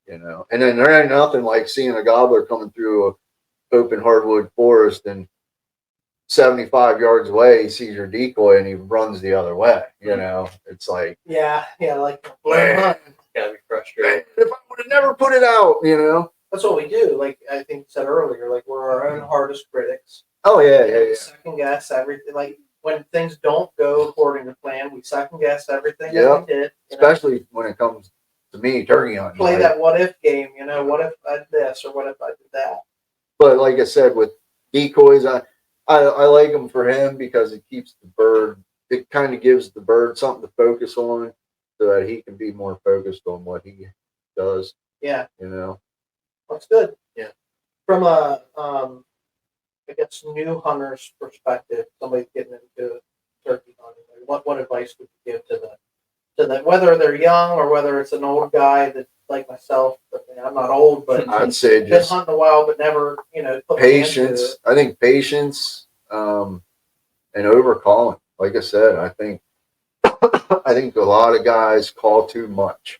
You know, and then there ain't nothing like seeing a gobbler coming through a open hardwood forest and 75 yards away, he sees your decoy and he runs the other way. You know, it's like, Yeah, like man, Gotta be frustrating. if I would have never put it out, you know. that's what we do. Like I think you said earlier, like we're our own hardest critics. Oh yeah, And yeah, we yeah. second guess everything. Like when things don't go according to plan, we second guess everything Yeah. that we did. You know? Especially when it comes to me turkey hunting. Play like, that what if game. You know, what if I did this or what if I did that? But like I said, with decoys, I like them for him because it keeps the bird. It kind of gives the bird something to focus on, so that he can be more focused on what he does. Yeah, You know. that's good. Yeah. From a I guess new hunter's perspective, somebody's getting into turkey hunting. Like, what advice would you give to the whether they're young or whether it's an old guy that like myself? But I'm not old, but I'd say been just hunting a while, but never put my hands to patience. it. I think patience, and overcalling. Like I said, I think a lot of guys call too much.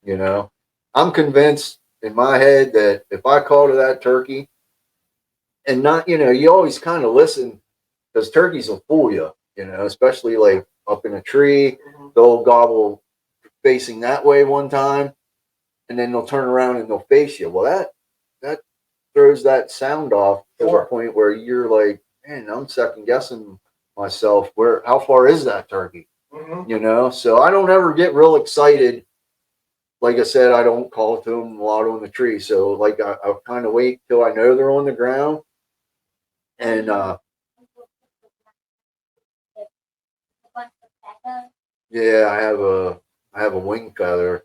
You know, I'm convinced in my head that if I call to that turkey and not, you always kind of listen because turkeys will fool you. You know, especially like up in a tree, they'll gobble facing that way one time, and then they'll turn around and they'll face you. Well, that throws that sound off to the point where you're like, man, I'm second guessing myself. How far is that turkey? You know, so I don't ever get real excited. Like I said, I don't call to them a lot on the tree. So like I'll kind of wait till I know they're on the ground. And yeah, I have a wing feather,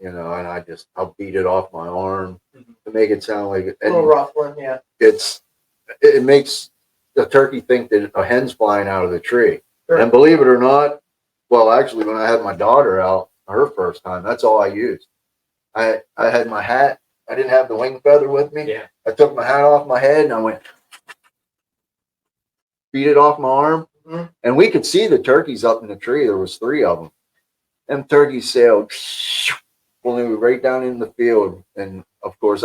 and I'll beat it off my arm to make it sound like it. A little ruffling, yeah. It makes the turkey think that a hen's flying out of the tree. Sure. And believe it or not, well, actually, when I had my daughter out her first time, that's all I used. I had my hat. I didn't have the wing feather with me. Yeah. I took my hat off my head and I went beat it off my arm. And we could see the turkeys up in the tree. There was 3 of them. Them turkeys sailed, flew right down in the field. And of course,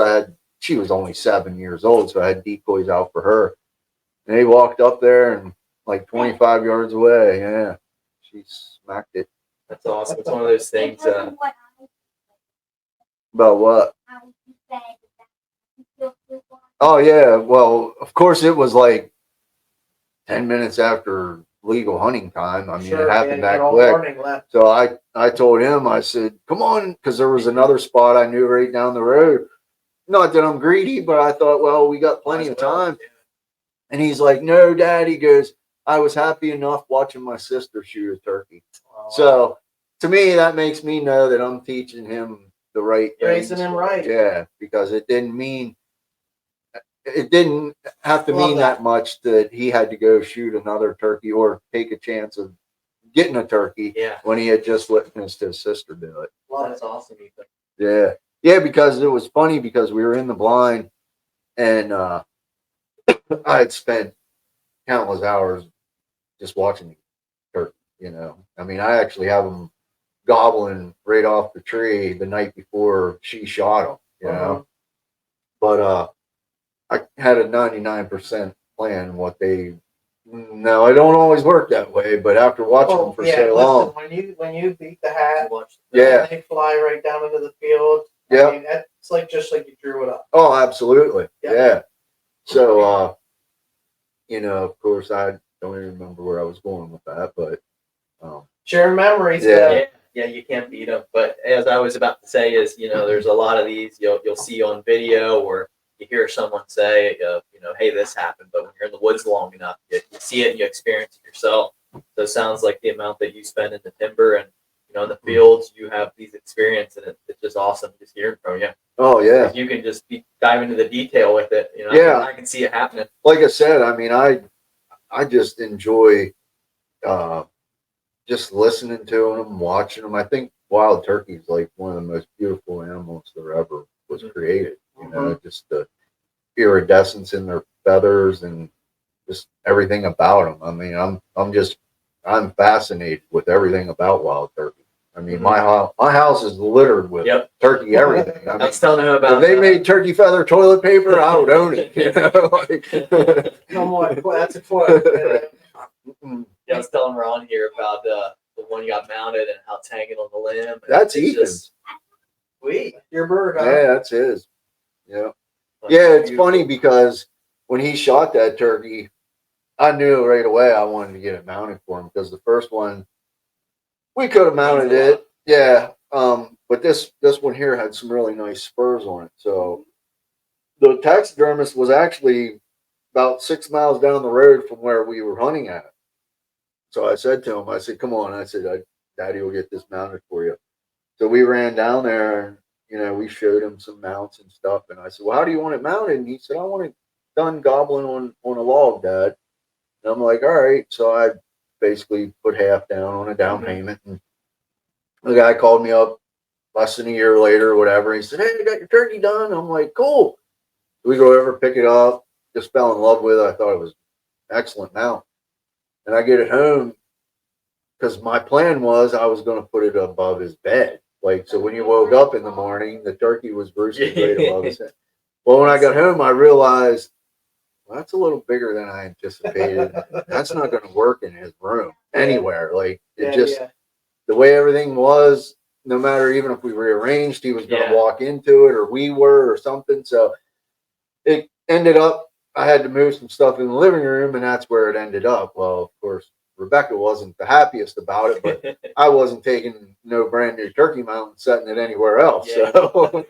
she was only 7 years old, so I had decoys out for her. And they walked up there and like 25 yards away. Yeah, she smacked it. That's awesome. It's one of those things. About what? Oh yeah. Well, of course it was like 10 minutes after legal hunting time. I mean, it happened that quick. So I told him, I said, come on, because there was another spot I knew right down the road. Not that I'm greedy, but I thought, well, we got plenty of time. And he's like, no, Dad. He goes, I was happy enough watching my sister shoot a turkey. Oh, so to me, that makes me know that I'm teaching him the right things. Raising him right. Yeah, because it didn't have to mean that much that he had to go shoot another turkey or take a chance of getting a turkey when he had just witnessed his sister do it. Well, that's awesome, Ethan. Yeah. Yeah, because it was funny because we were in the blind and I had spent countless hours just watching the turkey, you know. I mean, I actually have them gobbling right off the tree the night before she shot him, you know. But I had a 99% plan. No, it don't always work that way. But after watching them for so long, when you beat the hat, yeah, and they fly right down into the field. yeah, I mean, that's like just like you drew it up. oh, absolutely, Yeah. yeah. So, of course, I don't even remember where I was going with that, but Share memories. Yeah. Yeah, you can't beat them. But as I was about to say, is there's a lot of these you'll see on video, or you hear someone say, hey, this happened. But when you're in the woods long enough, you see it and you experience it yourself. So it sounds like the amount that you spend in the timber and in the fields, you have these experiences, and it's just awesome just hearing from you. Oh yeah, you can just dive into the detail with it. Yeah. I can see it happening. Like I said, I mean, I just enjoy just listening to them, watching them. I think wild turkey is like one of the most beautiful animals that ever was created. Just the iridescence in their feathers and just everything about them. I mean, I'm fascinated with everything about wild turkey. I mean, my house is littered with turkey everything. I was telling him about if they made turkey feather toilet paper, I would own it. That's a quote. I was telling Ron here about the one you got mounted and how it's hanging on the limb. That's Ethan's. Sweet, your bird, huh? Yeah, that's his. Yeah, yeah. It's funny because when he shot that turkey, I knew right away I wanted to get it mounted for him because the first one we could have mounted it. Yeah, but this one here had some really nice spurs on it. So the taxidermist was actually about 6 miles down the road from where we were hunting at. So I said to him, I said, come on. I said, Daddy will get this mounted for you. So we ran down there and, we showed him some mounts and stuff. And I said, well, how do you want it mounted? And he said, I want it done gobbling on a log, Dad. And I'm like, all right. So I basically put half down on a down payment. And the guy called me up less than a year later or whatever. He said, hey, you got your turkey done? I'm like, cool. We go over, pick it up, just fell in love with it. I thought it was an excellent mount. And I get it home because my plan was I was going to put it above his bed. Like, so when you woke up in the morning, the turkey was roosted right above his head. Well, when I got home, I realized, well, that's a little bigger than I anticipated. That's not going to work in his room anywhere. Like, the way everything was, no matter even if we rearranged, he was going to walk into it or we were or something. So it ended up, I had to move some stuff in the living room, and that's where it ended up. Well, of course, Rebecca wasn't the happiest about it, but I wasn't taking no brand new turkey mount and setting it anywhere else. Yeah. So.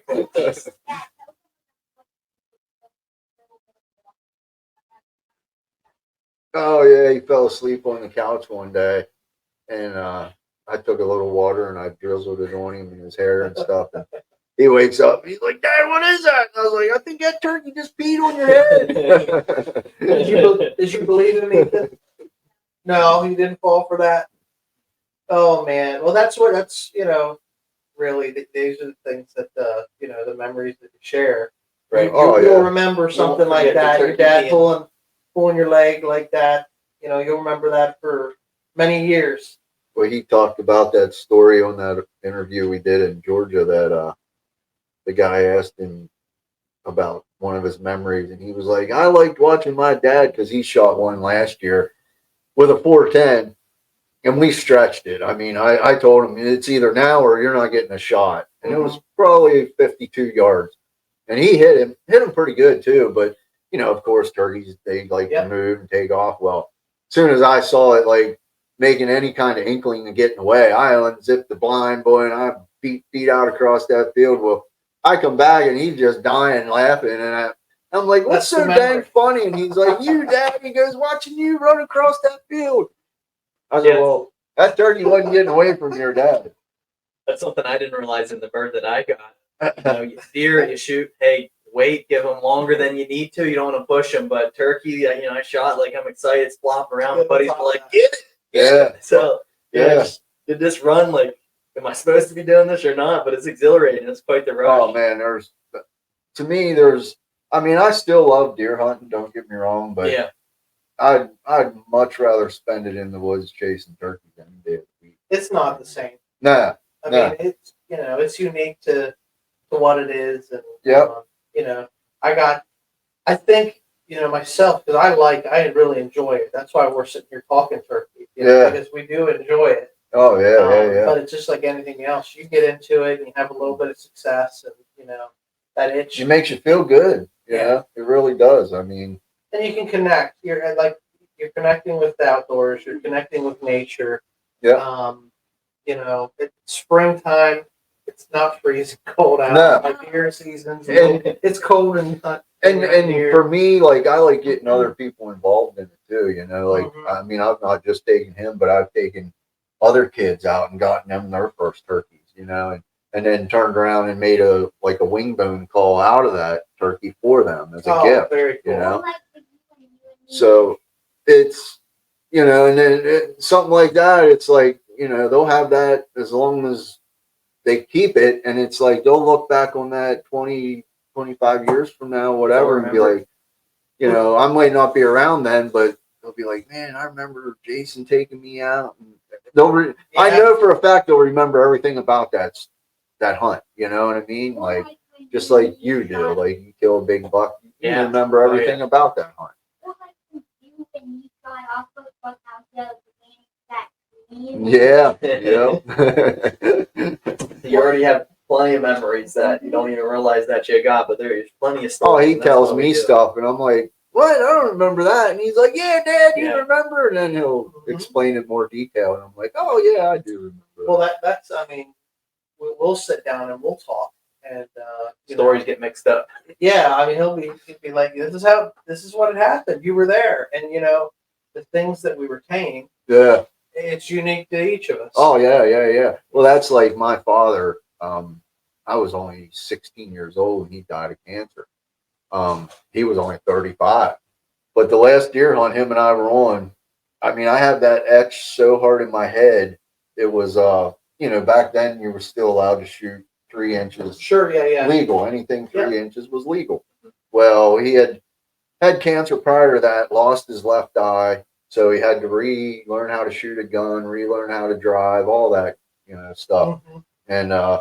Oh yeah, he fell asleep on the couch one day, and I took a little water and I drizzled it on him and his hair and stuff. And he wakes up and he's like, Dad, what is that? And I was like, I think that turkey just peed on your head. Did you believe in me? No, he didn't fall for that. Oh man, well that's really these are the things that the memories that you share. Right. You'll remember something like that. Your dad pulling your leg like that. You'll remember that for many years. Well, he talked about that story on that interview we did in Georgia that the guy asked him about one of his memories, and he was like, I liked watching my dad because he shot one last year with a 410, and we stretched it. I mean, I told him it's either now or you're not getting a shot, and it was probably 52 yards, and he hit him pretty good too. But of course, turkeys, they like to move and take off. Well, as soon as I saw it like making any kind of inkling of getting away, I unzipped the blind, boy, and I beat out across that field. Well, I come back and he's just dying laughing, and I'm like, what's so dang funny? And he's like, you, Dad. He goes, watching you run across that field. I said, well, that turkey wasn't getting away from your dad. That's something I didn't realize in the bird that I got. Deer, you shoot, hey, wait, give them longer than you need to. You don't want to push them. But turkey, I shot like I'm excited, it's flopping around. My buddies were like, get it. Yeah. So, did this run like, am I supposed to be doing this or not? But it's exhilarating. It's quite the rush. Oh, man, I still love deer hunting, don't get me wrong, but I'd much rather spend it in the woods chasing turkeys than a day of the week. It's not the same. Nah. I mean, it's it's unique to what it is, and I got I think, myself, because I really enjoy it. That's why we're sitting here talking turkey, Yeah. because we do enjoy it. Oh yeah. But it's just like anything else. You get into it and you have a little bit of success, and that itch. It makes you feel good. Yeah. It really does. I mean, And you can connect. You're connecting with the outdoors. You're connecting with nature. yeah. It's springtime. It's not freezing cold out. No. Like deer seasons. And It's cold and and for me, like I like getting other people involved in it too. Like Mhm. I mean, I've not just taken him, but I've taken other kids out and gotten them their first turkeys. And then turned around and made a wing bone call out of that turkey for them as a gift. Very cool. So it's and then something like that. It's like they'll have that as long as they keep it, and it's like they'll look back on that 20, 25 years from now, whatever, and be like, I might not be around then, but they'll be like, man, I remember Jason taking me out. And I know for a fact they'll remember everything about that hunt. You know what I mean? Like just like you do. Like you kill a big buck, you remember everything about that hunt. Yeah. You already have plenty of memories that you don't even realize that you got, but there's plenty of stories. Oh, he tells me stuff, and I'm like, what? I don't remember that. And he's like, yeah, Dad, you remember? And then he'll explain in more detail, and I'm like, oh, yeah, I do remember. Well, that's, we'll sit down and we'll talk, and stories get mixed up. Yeah, I mean, he'll be like, this is what had happened. You were there, and the things that we retain. Yeah. It's unique to each of us. Oh yeah. Well, that's like my father. I was only 16 years old and he died of cancer. He was only 35. But the last deer hunt him and I were on, I mean, I have that etched so hard in my head. It was, back then you were still allowed to shoot 3 inches. Sure, yeah. Legal. Anything 3 inches was legal. Well, he had cancer prior to that, lost his left eye. So he had to relearn how to shoot a gun, relearn how to drive, all that, stuff. Mm-hmm. And I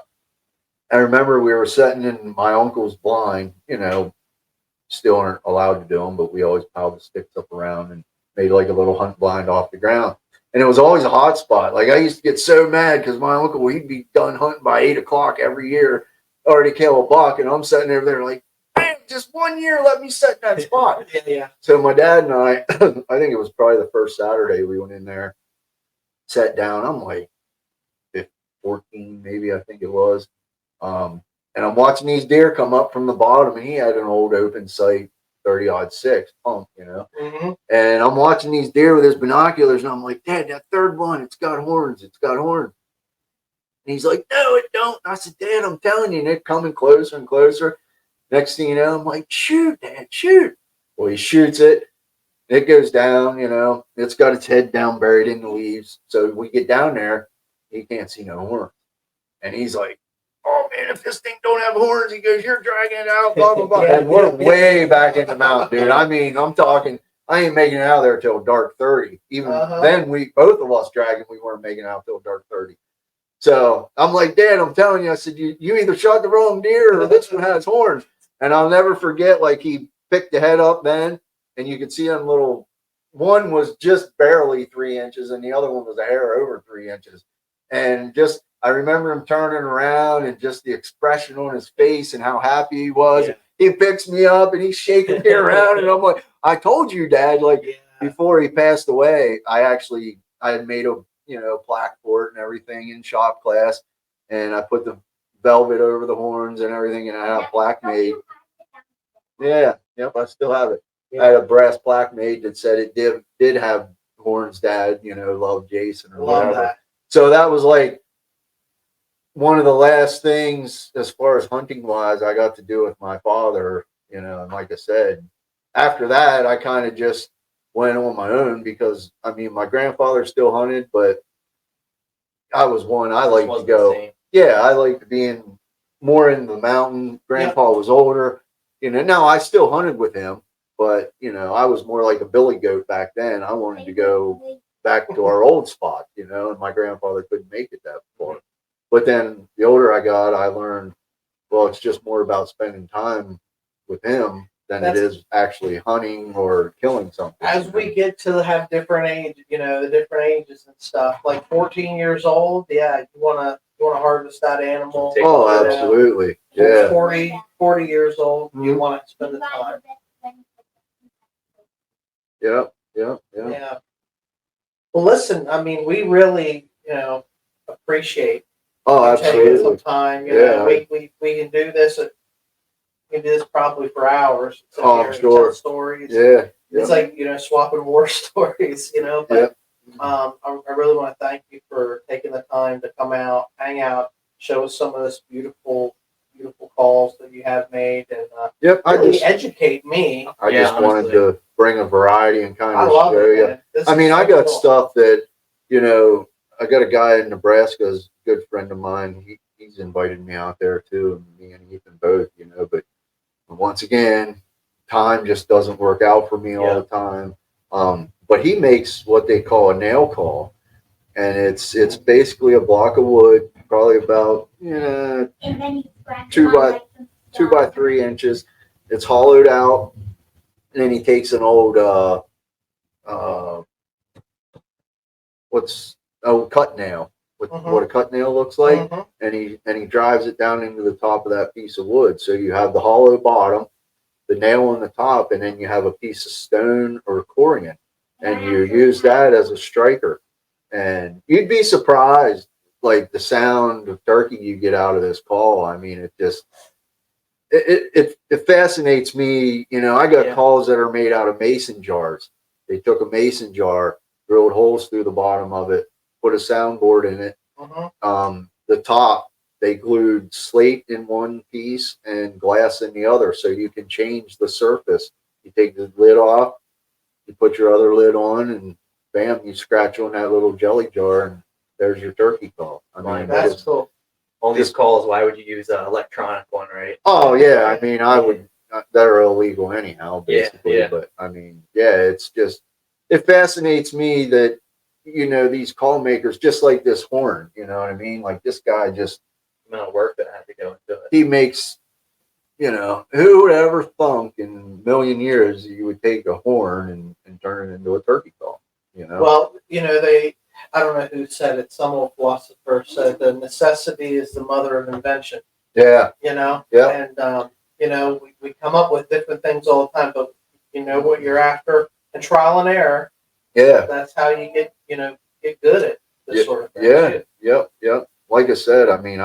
remember we were sitting in my uncle's blind, still aren't allowed to do them, but we always piled the sticks up around and made like a little hunt blind off the ground. And it was always a hot spot. Like I used to get so mad because my uncle, he'd be done hunting by 8 o'clock every year, already kill a buck. And I'm sitting over there like, just 1 year, let me set that spot. Yeah. So my dad and I, I think it was probably the first Saturday we went in there, sat down. I'm like 14, maybe I think it was. And I'm watching these deer come up from the bottom, and he had an old open sight 30-06 pump, Mm-hmm. And I'm watching these deer with his binoculars, and I'm like, Dad, that third one, it's got horns. And he's like, no, it don't. And I said, Dad, I'm telling you, and they're coming closer and closer. Next thing you know, I'm like, shoot, Dad, shoot. Well, he shoots it. It goes down, it's got its head down, buried in the leaves. So we get down there, he can't see no horns. And he's like, oh, man, if this thing don't have horns, he goes, you're dragging it out, blah, blah, blah. And we're way back in the mountain, dude. I mean, I'm talking, I ain't making it out of there till dark 30. Even then, both of us dragging, we weren't making it out till dark 30. So I'm like, Dad, I'm telling you, I said, you either shot the wrong deer or this one has horns. And I'll never forget, like, he picked the head up then, and you could see them little, one was just barely 3 inches, and the other one was a hair over 3 inches. And just, I remember him turning around and just the expression on his face and how happy he was. Yeah. He picks me up, and he's shaking me around, and I'm like, I told you, Dad, like, before he passed away, I had made a, plaque for it and everything in shop class, and I put the velvet over the horns and everything, and I had a plaque made. Yeah, yep, I still have it. Yeah. I had a brass plaque made that said it did have horns, Dad, love Jason or whatever. That. So that was like one of the last things as far as hunting wise I got to do with my father, and like I said, after that I kind of just went on my own because I mean my grandfather still hunted, but I was one I like to go. Yeah, I liked being more in the mountain. Grandpa was older. Now I still hunted with him, but I was more like a billy goat back then. I wanted to go back to our old spot, and my grandfather couldn't make it that far. But then the older I got, I learned, well, it's just more about spending time with him than it is actually hunting or killing something. As we get to have different age, the different ages and stuff, like 14 years old, yeah, you wanna harvest that animal. Oh, absolutely. Yeah. 40 years old, you want to spend the time. Yep. Yeah. Well, listen, I mean, we really, appreciate you taking some time. We can do this. We can do this probably for hours. Oh, sure. Tell stories. Yeah. It's like, swapping war stories, but I really want to thank you for taking the time to come out, hang out, show us some of this beautiful calls that you have made, and really educate me. I just wanted to bring a variety and kind of show you. I mean, I got cool stuff that, I got a guy in Nebraska, is a good friend of mine. He's invited me out there too, and me and Ethan both, but once again, time just doesn't work out for me all the time. But he makes what they call a nail call, and it's basically a block of wood, probably about 2 by 3 inches. It's hollowed out, and then he takes an old cut nail, what a cut nail looks like, and he drives it down into the top of that piece of wood. So you have the hollow bottom, the nail on the top, and then you have a piece of stone or corian, and you use that as a striker. And you'd be surprised, like the sound of turkey you get out of this call. I mean, it fascinates me. I got calls that are made out of mason jars. They took a mason jar, drilled holes through the bottom of it, put a soundboard in it. The top, they glued slate in one piece and glass in the other, so you can change the surface. You take the lid off, you put your other lid on, and bam, you scratch on that little jelly jar, and there's your turkey call. I mean, that's cool. All these calls, why would you use an electronic one, right? Oh yeah, I mean, I would. They're illegal anyhow, basically. Yeah. But I mean, it's just, it fascinates me that these call makers, just like this horn. You know what I mean? Like this guy just, the amount of work that I had to go into it. He makes, who would ever thunk in a million years you would take a horn and turn it into a turkey call? Well, I don't know who said it. Some old philosopher said the necessity is the mother of invention. Yeah. And we come up with different things all the time, but you know what you're after, and trial and error. Yeah. That's how you get good at this sort of thing. Yep. Like I said, I mean,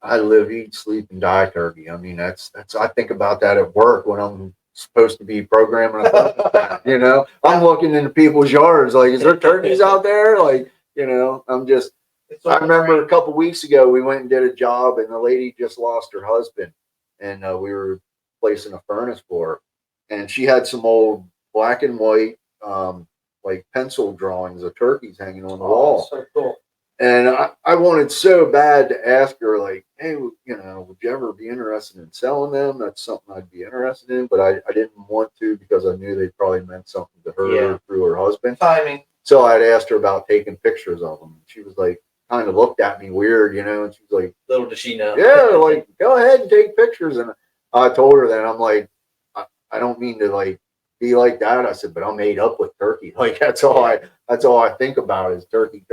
I live, eat, sleep, and die turkey. I mean, that's I think about that at work when I'm supposed to be programming I'm looking into people's yards, like, is there turkeys out there? Like, I remember a couple weeks ago we went and did a job, and the lady just lost her husband, and we were placing a furnace for her, and she had some old black and white like pencil drawings of turkeys hanging on the wall. So cool. And I wanted so bad to ask her, like, hey, would you ever be interested in selling them? That's something I'd be interested in, but I didn't want to because I knew they probably meant something to her through her husband. Timing. So I'd asked her about taking pictures of them. She was like, kind of looked at me weird, and she was like, little does she know. Yeah, like, go ahead and take pictures. And I told her that, I'm like, I don't mean to like be like that. I said, but I'm made up with turkey. Like that's all I think about is turkey.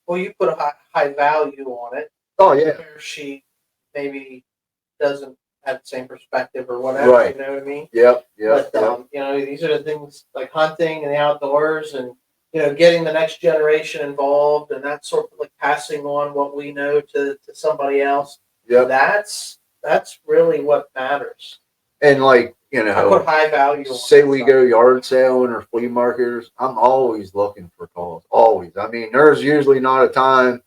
Well, you put a high value on it. Oh yeah. She maybe doesn't have the same perspective or whatever. Right. You know what I mean? Yep. But these are the things like hunting and the outdoors, and getting the next generation involved, and that sort of like passing on what we know to somebody else. Yeah. That's really what matters. And like, I put high value on say we go yard sailing or flea marketers, I'm always looking for calls. Always. I mean, there's usually not a time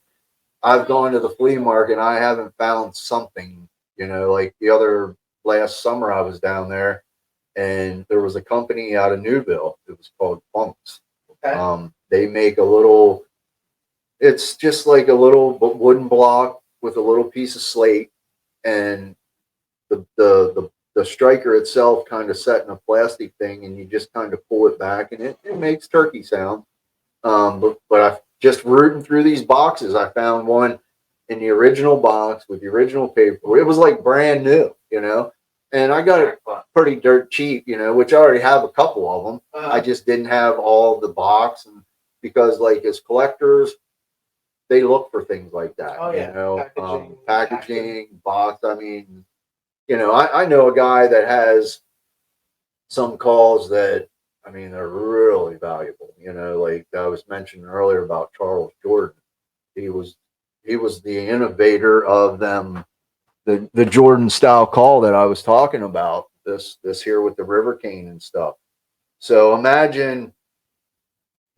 I've gone to the flea market and I haven't found something, like last summer I was down there and there was a company out of Newville. It was called Punks. Okay. They make it's just like a little wooden block with a little piece of slate, and the striker itself kind of set in a plastic thing, and you just kind of pull it back, and it makes turkey sound. But I just rooting through these boxes, I found one in the original box with the original paper. It was like brand new, and I got it pretty dirt cheap, you know, which I already have a couple of them. I just didn't have all the box, and because like as collectors, they look for things like that. Oh, yeah. You know, Packaging, packaging, box. I mean, you know, I know a guy that has some calls that, I mean, they're really valuable. You know, like I was mentioning earlier about Charles Jordan. He was the innovator of them, the Jordan style call that I was talking about. This here with the river cane and stuff. So imagine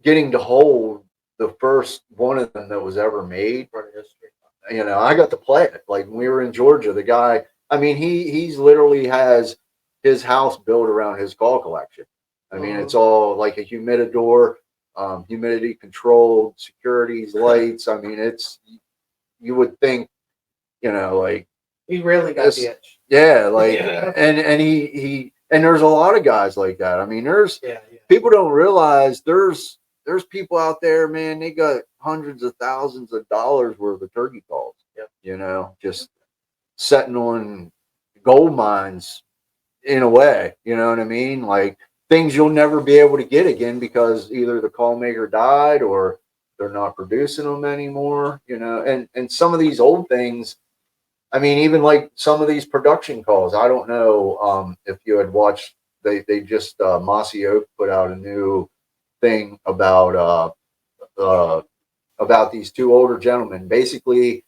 getting to hold the first one of them that was ever made. You know, I got to play it. Like when we were in Georgia, the guy, I mean, he's literally has his house built around his call collection. I mean, it's all like a humidor, humidity controlled, securities, lights. I mean, it's, you would think, you know, like He really got the itch. yeah, like and and there's a lot of guys like that. I mean, there's people don't realize there's people out there, man, they got hundreds of thousands of dollars worth of turkey calls. Yep. You know, just sitting on gold mines in a way, you know what I mean? Like things you'll never be able to get again because either the call maker died or they're not producing them anymore, you know. And some of these old things, I mean, even like some of these production calls, I don't know if you had watched, they just Mossy Oak put out a new thing about these two older gentlemen. Basically,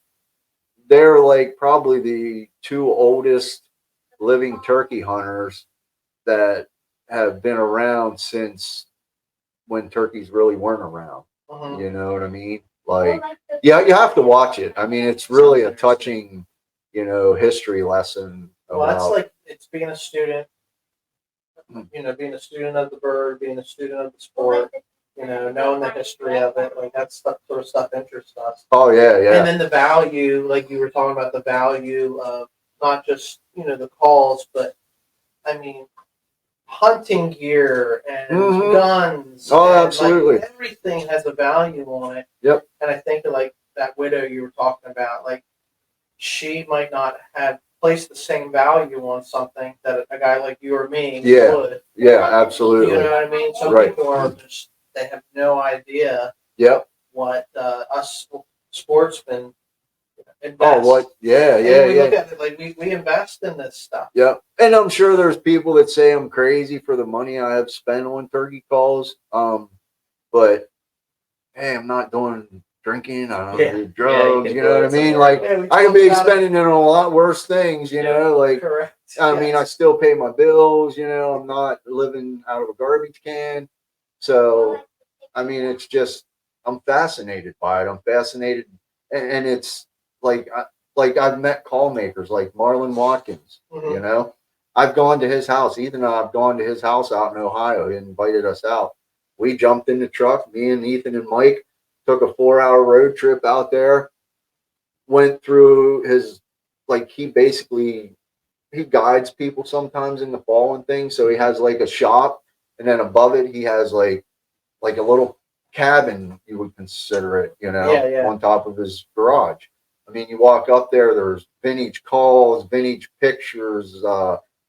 they're like probably the two oldest living turkey hunters that have been around since when turkeys really weren't around. You know what I mean? Like, yeah, you have to watch it. I mean, it's really a touching, you know, history lesson. Well, that's like it's being a student. You know, being a student of the bird, being a student of the sport. You know, knowing the history of it, like that stuff, sort of stuff interests us. Oh yeah, yeah. And then the value, like you were talking about, the value of not just, you know, the calls, but I mean, hunting gear and guns. Oh, and, absolutely. like, everything has a value on it. Yep. And I think like that widow you were talking about, like she might not have placed the same value on something that a guy like you or me would. Yeah, absolutely. You know what I mean? Some people are just, they have no idea what us sportsmen invest. Oh, what? Yeah, and yeah, we yeah. Look at it like we invest in this stuff. Yeah, and I'm sure there's people that say I'm crazy for the money I have spent on turkey calls. But hey, I'm not doing drinking. I don't do drugs. You know what I mean? Like I could be spending it on a lot worse things. You know, like correct. I mean, I still pay my bills. You know, I'm not living out of a garbage can. So, I mean, it's just I'm fascinated by it. I'm fascinated, and it's like I've met call makers like Marlon Watkins. You know, I've gone to his house. Ethan and I've gone to his house out in Ohio. He invited us out. We jumped in the truck. Me and Ethan and Mike took a 4-hour road trip out there. Went through his, like, he guides people sometimes in the fall and things. So he has like a shop, and then above it he has like a little cabin, you would consider it, you know, on top of his garage. I mean, you walk up there, there's vintage calls, vintage pictures,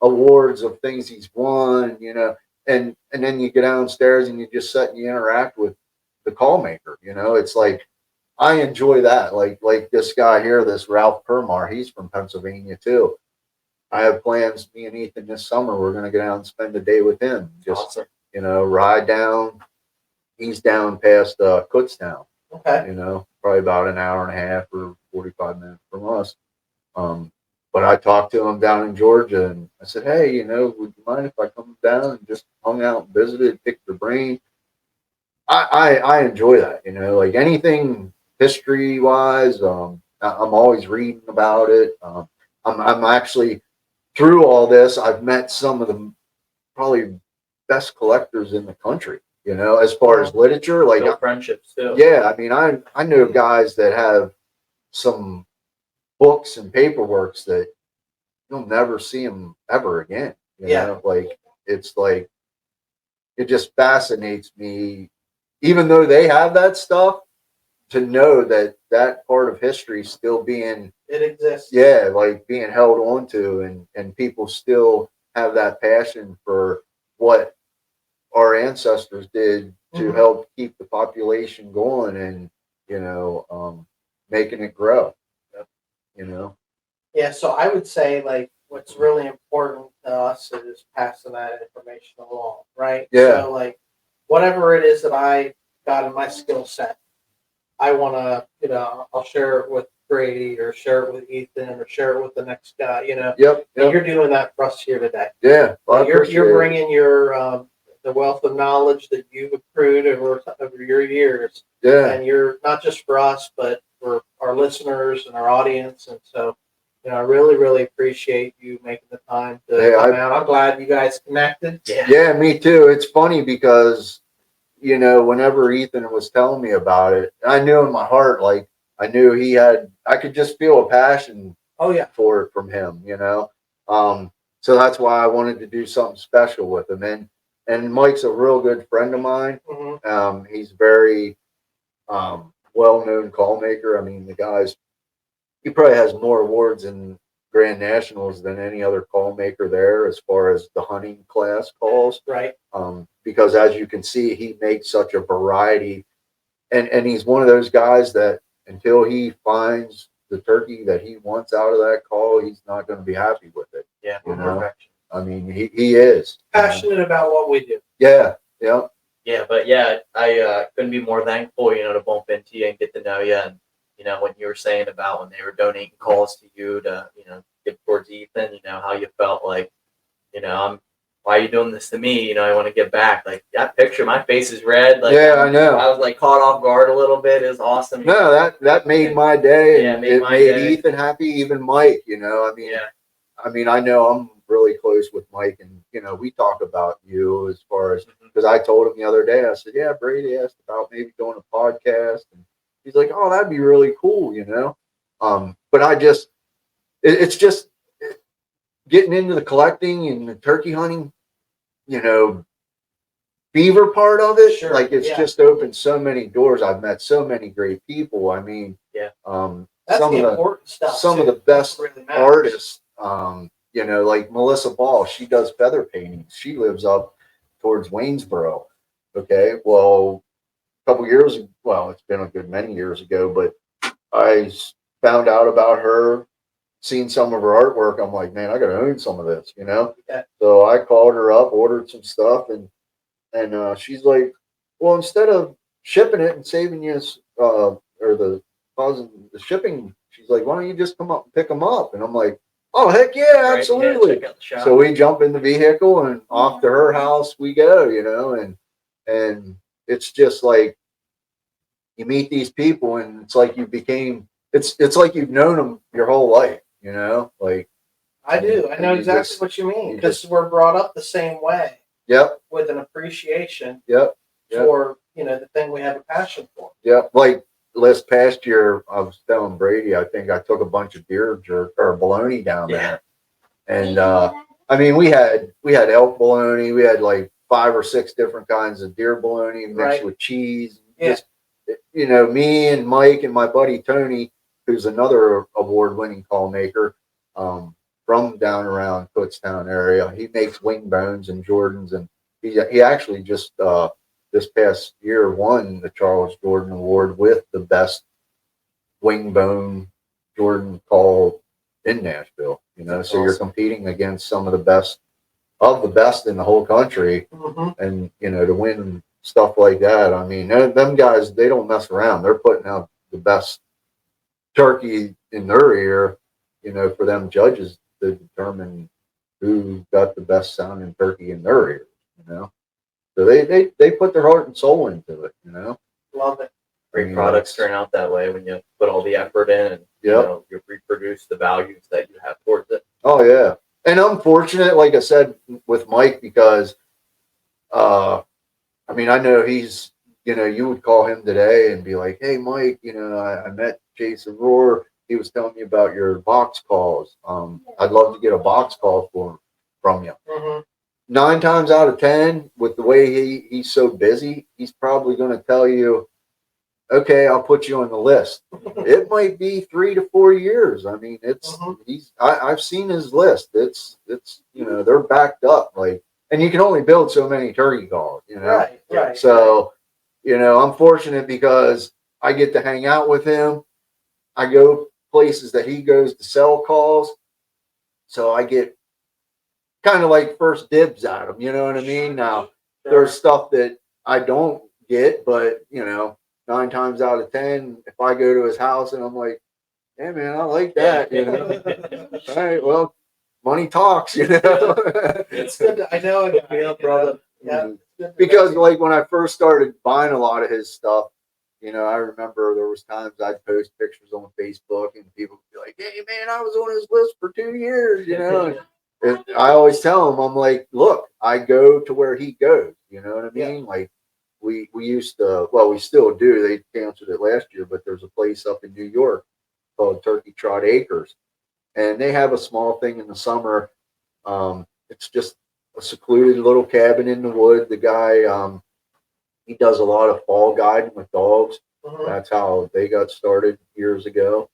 awards of things he's won, you know, and then you get downstairs and you just sit and you interact with the call maker. You know, it's like I enjoy that. Like this guy here, this Ralph Permar, he's from Pennsylvania too. I have plans, me and Ethan, this summer, we're going to go down and spend a day with him. Just, you know, ride down. He's down past Kutztown. Okay. You know, probably about an hour and a half or 45 minutes from us. But I talked to him down in Georgia, and I said, hey, you know, would you mind if I come down and just hung out and visited, picked their brain? I enjoy that, you know, like anything history wise. I'm always reading about it. I'm actually, through all this, I've met some of the probably best collectors in the country, you know, as far as literature, like friendships too. Yeah, I mean, I know guys that have some books and paperworks that you'll never see them ever again. You know, like it's like it just fascinates me. Even though they have that stuff, to know that that part of history is still being, It exists. yeah, like being held on to, and people still have that passion for what our ancestors did to help keep the population going, and making it grow. You know. Yeah, so I would say like what's really important to us is passing that information along, right? Yeah. So like whatever it is that I got in my skill set, I want to, I'll share it with Brady or share it with Ethan or share it with the next guy, Yep. And you're doing that for us here today. Yeah. Well, You're bringing your the wealth of knowledge that you've accrued over your years, Yeah. and you're not just for us, but for our listeners and our audience. And so, I really, really appreciate you making the time to come out. I'm glad you guys connected. Yeah, me too. It's funny because whenever Ethan was telling me about it, I knew in my heart, like I knew I could just feel a passion. Oh yeah, for it from him. So that's why I wanted to do something special with him. And Mike's a real good friend of mine. He's very well-known call maker. I mean, he probably has more awards in Grand Nationals than any other call maker there, as far as the hunting class calls. Right. Because as you can see, he makes such a variety, and he's one of those guys that until he finds the turkey that he wants out of that call, he's not going to be happy with it. Yeah. Perfection. I mean, he is passionate about what we do. Yeah. Yeah. Yeah, but yeah, I couldn't be more thankful, to bump into you and get to know you. And, when you were saying about when they were donating calls to you to, give towards Ethan, how you felt like, why are you doing this to me? I want to get back. Like that picture, my face is red. Like, yeah, I know. I was like caught off guard a little bit. It was awesome. No, that made my day. Yeah, and it made day. Ethan happy, even Mike, I mean, yeah. I mean, I know I'm really close with Mike, and we talk about you as far as, because I told him the other day, I said, yeah, Brady asked about maybe doing a podcast, and he's like, oh, that'd be really cool, but it's just getting into the collecting and the turkey hunting, beaver part of it. Sure, like it's just opened so many doors. I've met so many great people. I mean, yeah, that's some the of the important stuff. Some of the best artists, like Melissa Ball, she does feather paintings. She lives up towards Waynesboro. Okay, well, a couple years, well, it's been a good many years ago, but I found out about her, seen some of her artwork. I'm like, man, I got to own some of this, Yeah. So I called her up, ordered some stuff, and she's like, well, instead of shipping it and saving you or the causing the shipping, she's like, why don't you just come up and pick them up? And I'm like, oh, heck yeah, absolutely. Yeah, so we jump in the vehicle and off to her house we go, and it's just like you meet these people, and it's like it's like you've known them your whole life, like. I do. I know exactly what you mean, because we're brought up the same way. Yep. With an appreciation. Yep. For the thing we have a passion for. Yep. Like last past year, I was telling Brady, I think I took a bunch of deer jerk or bologna down there, and I mean we had elk bologna, we had like 5 or 6 different kinds of deer bologna mixed with cheese. Yeah. Just, me and Mike and my buddy Tony, who's another award-winning call maker. From down around Kutztown area. He makes wing bones and Jordans, and he actually just this past year won the Charles Jordan Award with the best wing bone Jordan call in Nashville. That's so awesome. You're competing against some of the best in the whole country, and to win stuff like that. I mean, them guys, they don't mess around. They're putting out the best turkey in their ear, for them judges to determine who got the best sounding turkey in their ears, So they put their heart and soul into it, Love it. Great products turn out that way when you put all the effort in and you reproduce the values that you have towards it. Oh yeah. And I'm fortunate, like I said, with Mike, because I mean, I know he's, you would call him today and be like, hey Mike, I met Jason Rohrer. He was telling me about your box calls. I'd love to get a box call from you. 9 times out of 10, with the way he's so busy, he's probably going to tell you, okay, I'll put you on the list. It might be 3 to 4 years. I mean, I've seen his list. It's they're backed up, like, and you can only build so many turkey calls, Right. So, I'm fortunate because I get to hang out with him. I go places that he goes to sell calls, so I get kind of like first dibs at them. You know what I mean? Now, there's stuff that I don't get, but 9 times out of 10, if I go to his house and I'm like, "Hey man, I like that," All right, well, money talks, It's good. I know it. Yeah, brother. Yeah. Because like when I first started buying a lot of his stuff, I remember there was times I'd post pictures on Facebook and people would be like, "Hey man, I was on his list for 2 years," And I always tell him, I'm like, "Look, I go to where he goes." You know what I mean? Like we used to, well, we still do. They canceled it last year, but there's a place up in New York called Turkey Trot Acres, and they have a small thing in the summer. It's just a secluded little cabin in the wood. The guy, he does a lot of fall guiding with dogs. That's how they got started years ago.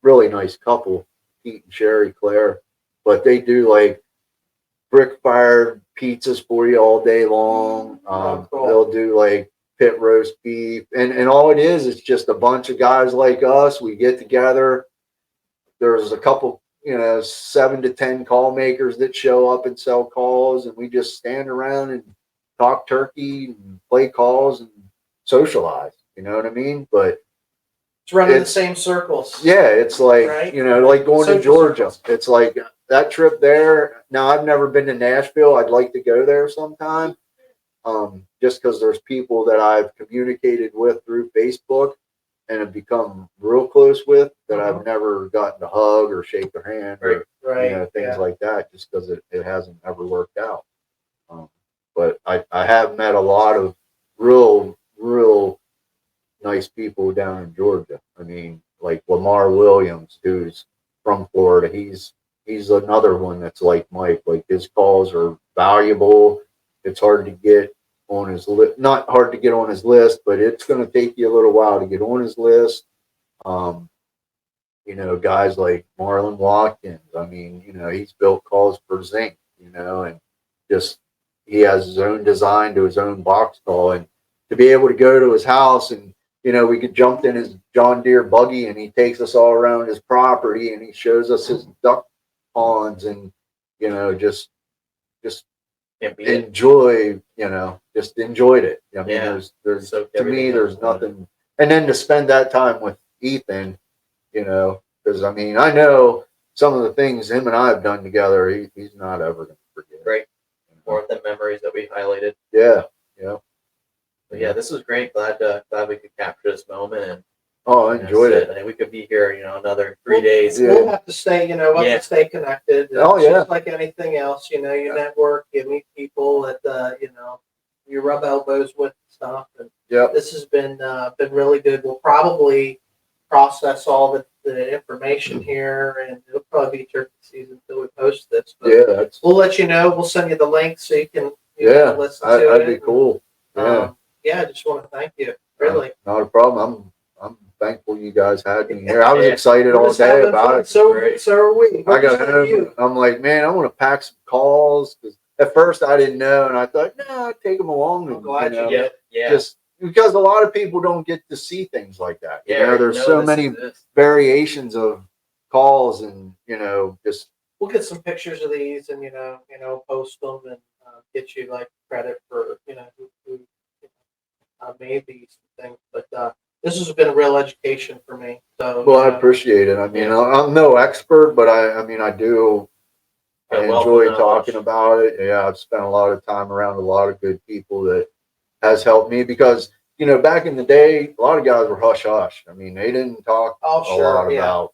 Really nice couple, Pete and Sherry Claire, but they do like brick fired pizzas for you all day long. Cool. They'll do like pit roast beef, and all it is just a bunch of guys like us. We get together. There's a couple, 7 to 10 call makers that show up and sell calls, and we just stand around and talk turkey and play calls and socialize. You know what I mean? But It's running the same circles. yeah, it's like, Right? like going to Social Georgia. circles. It's like that trip there. Now, I've never been to Nashville. I'd like to go there sometime. Just because there's people that I've communicated with through Facebook and have become real close with that I've never gotten to hug or shake their hand or things like that, just because it hasn't ever worked out. But I have met a lot of real nice people down in Georgia. I mean, like Lamar Williams, who's from Florida. He's another one that's like Mike. Like his calls are valuable. It's hard to get on his list. Not hard to get on his list, but it's going to take you a little while to get on his list. Guys like Marlon Watkins. I mean, he's built calls for Zinc. And just he has his own design to his own box call, and to be able to go to his house and we could jump in his John Deere buggy and he takes us all around his property and he shows us his duck ponds and just enjoy, just enjoyed it. I mean, there's to me, there's nothing. And then to spend that time with Ethan, because I mean, I know some of the things him and I have done together, he's not ever going to forget. Great. More of the memories that we highlighted. Yeah. But yeah, this was great. Glad we could capture this moment. And I enjoyed it. I think we could be here, another 3 days. We'll have to stay, we'll have to stay connected. Oh, It's yeah. just like anything else, you network, you meet people that, you rub elbows with and stuff. And this has been really good. We'll probably process all the information here, and it'll probably be turkey season until we post this. But we'll let you know. We'll send you the link so you can listen to it. That'd be cool. I just want to thank you. Really. Not a problem. I'm thankful you guys had me here. I was excited all day about it. So are we. I got home. I'm like, man, I want to pack some calls. Because at first I didn't know, and I thought, no, I'd take them along. I'm glad you did. Yeah. Just because a lot of people don't get to see things like that. There's so many exists. variations of calls, and just we'll get some pictures of these and post them and get you like credit for who made these things. But this has been a real education for me. So I appreciate it. I mean, I'm no expert, but I enjoy talking about it. Yeah, I've spent a lot of time around a lot of good people that has helped me because back in the day, a lot of guys were hush hush. I mean, they didn't talk a lot about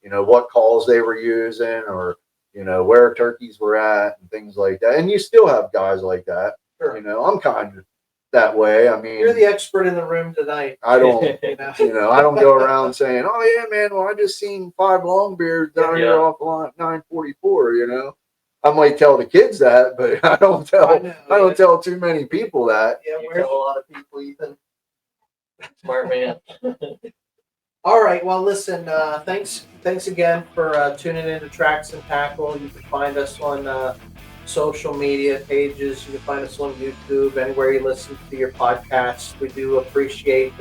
what calls they were using or where turkeys were at and things like that. And you still have guys like that. Sure. I'm kind of that way. I mean, you're the expert in the room tonight. I don't, I don't go around saying, "Oh yeah, man, well I just seen 5 longbeards down here off line 944." I might tell the kids that, but I don't tell too many people that. Yeah, we tell a lot of people, Ethan. Smart man. All right. Well, listen. Thanks again for tuning in to Tracks and Tackle. You can find us on social media pages. You can find us on YouTube, anywhere you listen to your podcasts. We do appreciate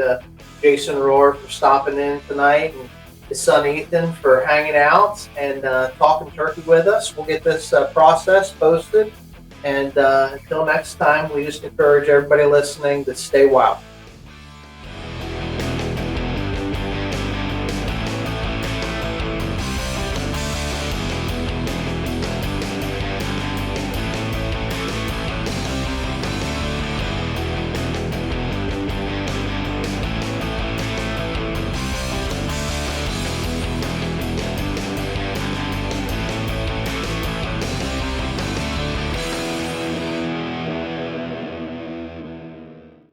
Jason Rohrer for stopping in tonight, and his son Ethan for hanging out and talking turkey with us. We'll get this process posted. And until next time, we just encourage everybody listening to stay wild.